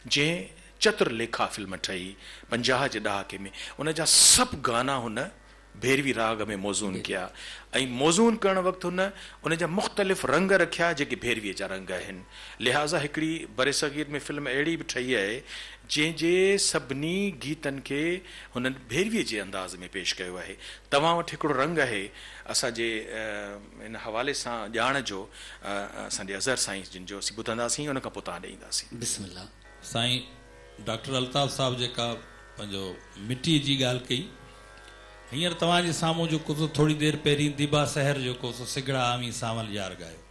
जंहिं चतुरलेखा फिल्म ठही 50 जे ॾहाके में उनजा सभु गाना हुन भैरवी राग में मौज़ून किया ऐं मौज़ून करण वक़्तु उनजा मुख़्तलिफ़ रंग रखिया जेके भैरवीअ जा रंग आहिनि लिहाज़ा हिकिड़ी बरे सग़ीर में फिल्म अहिड़ी बि ठही आहे जंहिंजे सभिनी गीतनि खे हुननि भैरवीअ जे अंदाज़ में पेश कयो आहे तव्हां वटि हिकिड़ो रंग आहे असांजे इन हवाले सां ॼाण जो असांजे अज़हर साईं जिन जो असीं ॿुधंदासीं उन खां पोइ तव्हां ॾींदासीं बिस्मिल्लाह साईं डॉक्टर अल्ताफ़ साहब जेका पंहिंजो मिट्टी जी ॻाल्हि कई हींअर तव्हांजे साम्हूं जेको सो थोरी देरि पहिरीं दिबा सहर जेको सो सिगड़ा आमी सावल यार ॻायो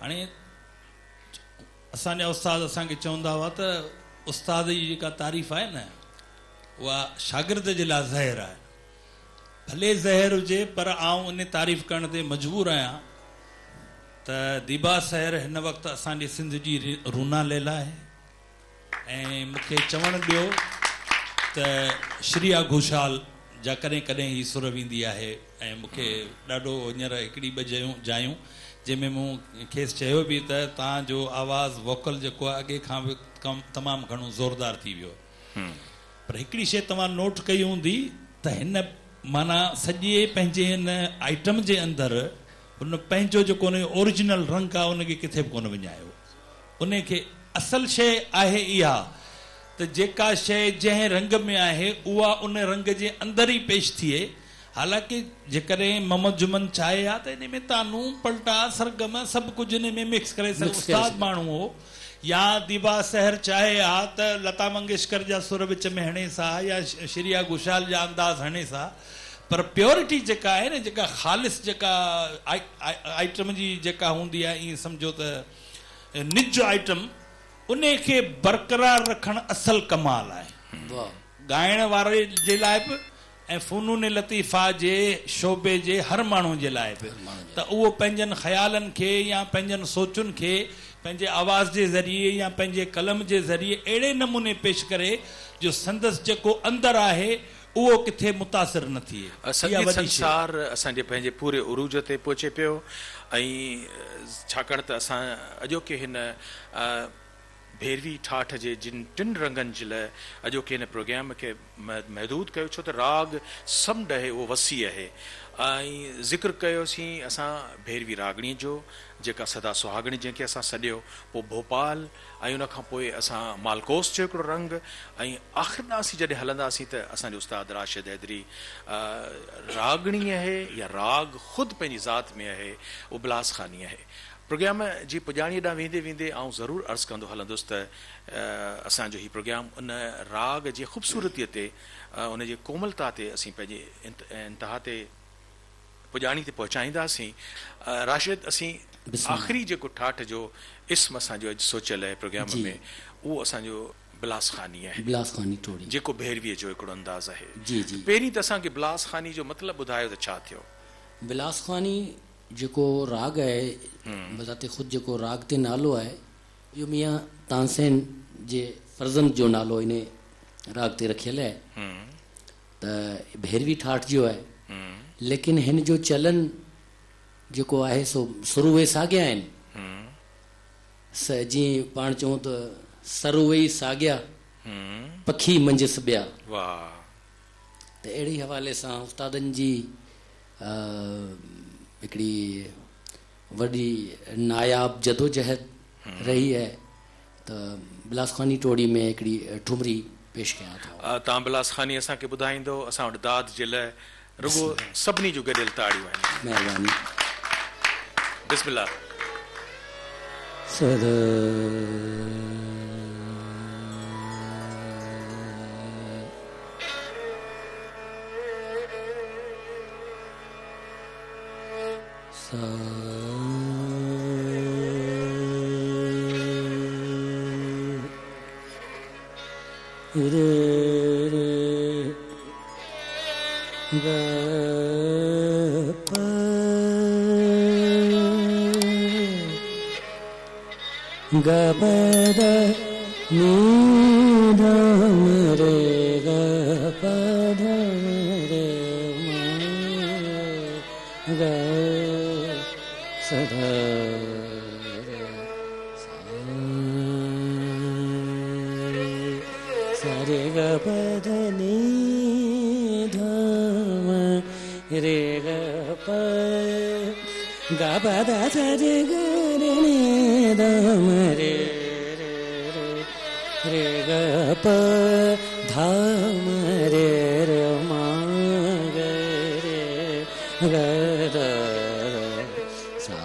हाणे असांजा उस्ताद असांखे चवंदा हुआ त उस्ताद जी जेका तारीफ़ आहे न उहा शागिर्द जे लाइ ज़हर आहे भले ज़हर हुजे पर आउं इन तारीफ़ करण ते मजबूर आहियां त दिबा सहर हिन वक़्तु असांजे सिंध जी रूना लैला आहे ऐं मूंखे चवणु ॾियो त श्रिया घोषाल जा कॾहिं कॾहिं ही सुर वेंदी आहे ऐं मूंखे ॾाढो हींअर हिकिड़ी ॿ जायूं जंहिंमें मूं खेसि चयो बि त तव्हांजो आवाज़ वोकल जेको आहे अॻे खां बि तमामु घणो ज़ोरदार थी वियो, पर हिकिड़ी शइ तव्हां नोट कई हूंदी त हिन माना सॼे पंहिंजे हिन आइटम जे अंदरि हुन पंहिंजो जेको हुन ओरिजिनल रंग आहे उनखे किथे बि कोन विञायो। उनखे असल शइ आहे इहा त जेका शइ जंहिं रंग में आहे उहा उन रंग जे अंदरि ई पेश थिए। हालांकि जेकॾहिं मोहम्मद जुमन चाहे हा त इन में तानू पलटा सरगम सभु कुझु इन में मिक्स करे उस्ताद माण्हू हो, या दीबा सहर चाहे हा त लता मंगेशकर जा सुर विच में हणे सा या श्रेया घोषाल जा अंदाज़ हणे सा, पर प्योरिटी जेका आहे न, जेका ख़ालिस जेका आइटम जी जेका हूंदी आहे, ईअं सम्झो त निज आइटम, उन खे बरक़रार रखणु असल कमाल आहे ॻाइण वारे जे लाइ बि ऐं फ़नून लतीफ़ा जे शोबे जे हर माण्हू जे लाइ बि। त उहो पंहिंजनि ख़्यालनि खे या पंहिंजनि सोचुनि खे पंहिंजे आवाज़ जे ज़रिए या पंहिंजे कलम जे ज़रिए अहिड़े नमूने पेश करे जो संदसि जेको अंदरि आहे उहो किथे मुतासिर न थिए। संगीत संसार असांजे पंहिंजे पूरे उरूज ते पहुचे पियो, ऐं छाकाणि त असां अॼोके हिन भैरवी ठाठ जे जिन टिन रंगनि जे लाइ अॼोके हिन प्रोग्राम खे महदूद कयो, छो त राग समुंड आहे उहो वसी आहे। ऐं ज़िक्र कयोसीं असां भैरवी रागणीअ जो, जेका सदा सुहागणी जंहिंखे असां सॾियो, पोइ भोपाल, ऐं उनखां पोइ असां मालकोस जो हिकिड़ो रंग, ऐं आख़िर असीं जॾहिं हलंदासीं त असांजो उस्ताद राशिद हैदरी रागणी आहे या राग ख़ुदि पंहिंजी ज़ात में आहे, उहो बिलास ख़ानी आहे। प्रोग्राम जी पुॼाणीअ ॾांहुं वेंदे वेंदे आउं ज़रूरु अर्ज़ु कंदो हलंदुसि त असांजो हीउ प्रोग्राम उन राग जी ख़ूबसूरतीअ ते, उन जी कोमलता ते असीं पंहिंजे इंतिहा ते पुॼाणी ते पहुचाईंदासीं। राशिद, असीं आख़िरी जेको ठाठ जो इस्म असांजो अॼु सोचियल आहे प्रोग्राम में, उहो असांजो बिलास ख़ानी आहे, बिलास ख़ानी टोड़ी, जेको भैरवीअ जो हिकिड़ो अंदाज़ आहे। जी जी। पहिरीं त असांखे बिलास ख़ानी जो मतिलबु ॿुधायो त छा थियो? बिलास ख़ानी जेको राग आहे, बज़ाते ख़ुदि जेको राग ते नालो आहे, इहो मियां तानसेन जे फर्ज़ंद जो नालो इन राग ते रखियल आहे। त भैरवी ठाठ जो आहे, लेकिन हिन जो चलन जेको आहे सो सुरुवे साॻिया आहिनि। जीअं पाण चऊं त सरुवे साॻिया पखी मंझि सिबिया। त अहिड़े हवाले सां उस्तादनि जी हिकिड़ी वॾी नायाब जदोजहद रही आहे। त बिलास ख़ानी टोड़ी में हिकिड़ी ठुमरी पेश कयां थो। तव्हां बिलास ख़ानी असांखे ॿुधाईंदो, असां वटि दाद जे लाइ रुगो सभिनी जूं गॾियल ताड़ियूं आहिनि। महिरबानी। बिस्मिल्लाह। गबद नीधम रे गपद रे ग सदा सरे गपद नीधम रे गप गपद सरे गरे दम रे रे ग प धाम रे र मा ग रे ग र सा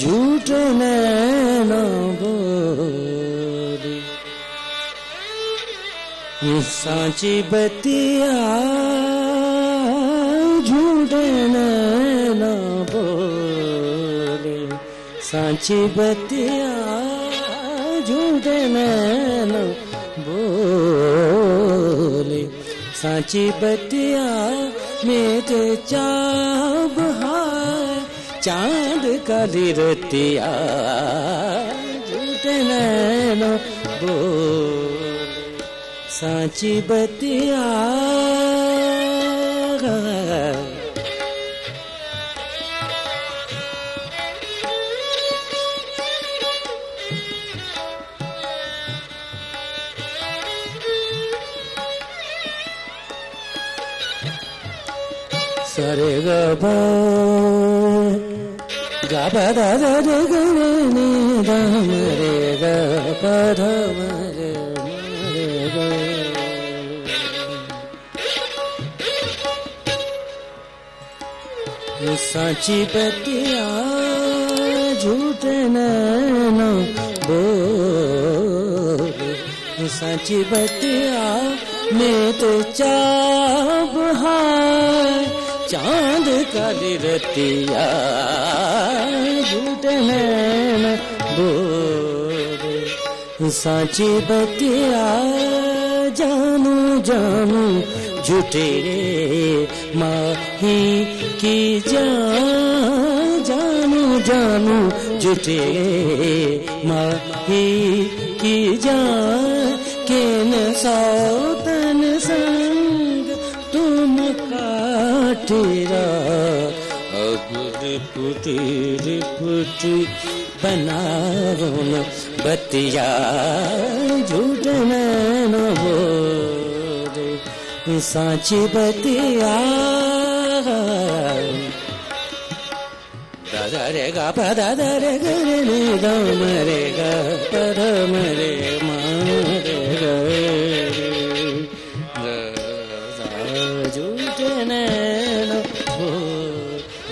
झूठ न बोली सांची बतिया न बोले सांची बतिया झूठ न बोले सांची बतिया में तो चाब हाय चांद काली रतिया झूठ न बोले सांची बतिया Sare ga ba ga ba da da da ga ni da ma re ga pa da ma re ga Sanchi बतिया झूठ न बोल सांची बतिया में तो चाब है चांद काली रतिया झूठ न बोल सांची बतिया जानू जानू झूठे माही की जानू जानू झूठे माही की किन सौतन संग तुम काटेरा अगुर पुटी बनाओ न बतिया झूठ न बोले सांची बतिया दादा रे गा पा दादा रे ग रे नी द म रे ग प ध म रे म रे ग झूठ न हो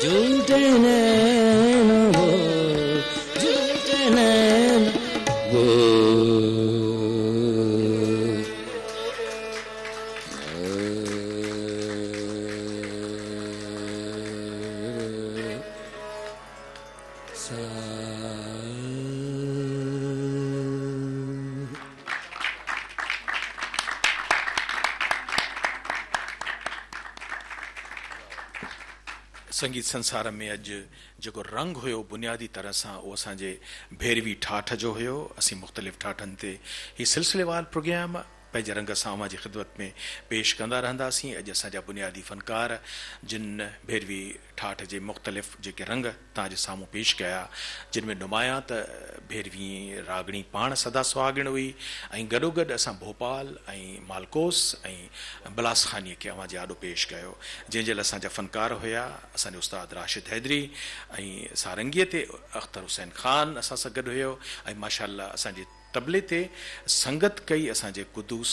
झूठ न हो झूठ न हो संगीत संसार में अज जो रंग हुयो बुनियादी तरह से वो असांजे भैरवी ठाठ जो हुयो असी मुख्तलिफ ठाठन ते ही सिलसिलेवार प्रोग्राम पंहिंजे रंग सां अवां जी ख़िदमत में पेश कंदा रहंदासीं। अॼु असांजा बुनियादी फ़नकार जिन भैरवी ठाठ जे मुख़्तलिफ़ जेके रंग तव्हांजे साम्हूं पेश कया, जिन में नुमाया त भैरवी रागणी पाण सदा सुहागिण हुई ऐं गॾोगॾु असां भोपाल ऐं मालकोस ऐं बलासखानीअ खे अवां जे आॾो पेश कयो, जंहिंजे लाइ असांजा फ़नकार हुया असांजो उस्ताद राशिद हैदरी ऐं सारंगीअ ते अख्तर हुसैन ख़ान असां सां गॾु हुयो ऐं माशाअल्लाह असांजे तबले ते संगत कई असांजे कुदूस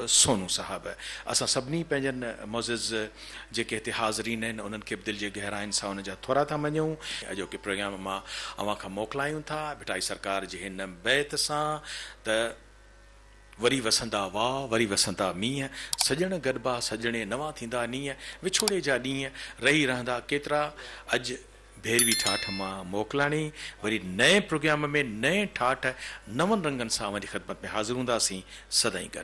सोनू साहब। असां सभिनी पंहिंजनि मोज़िज़ जेके हिते हाज़रीन आहिनि उन्हनि खे बि दिलि जे गहराइनि सां उन जा थोरा था मञूं। अॼोके प्रोग्राम मां अवां खां मोकिलायूं था भिटाई सरकार जे हिन बैत सां त वरी वसंदा वाह वरी वसंदा मींहं, सजण गॾिबा सजणे नवां थींदा नींहं, विछोड़े जा ॾींहं रही रहंदा केतिरा। अॼु भैरवी ठाठ मां मोकिलाणी वरी नए प्रोग्राम में नए ठाठ नवनि रंगनि सां अवां जी ख़िदमत में हाज़िर हूंदासीं सदाईं गॾु।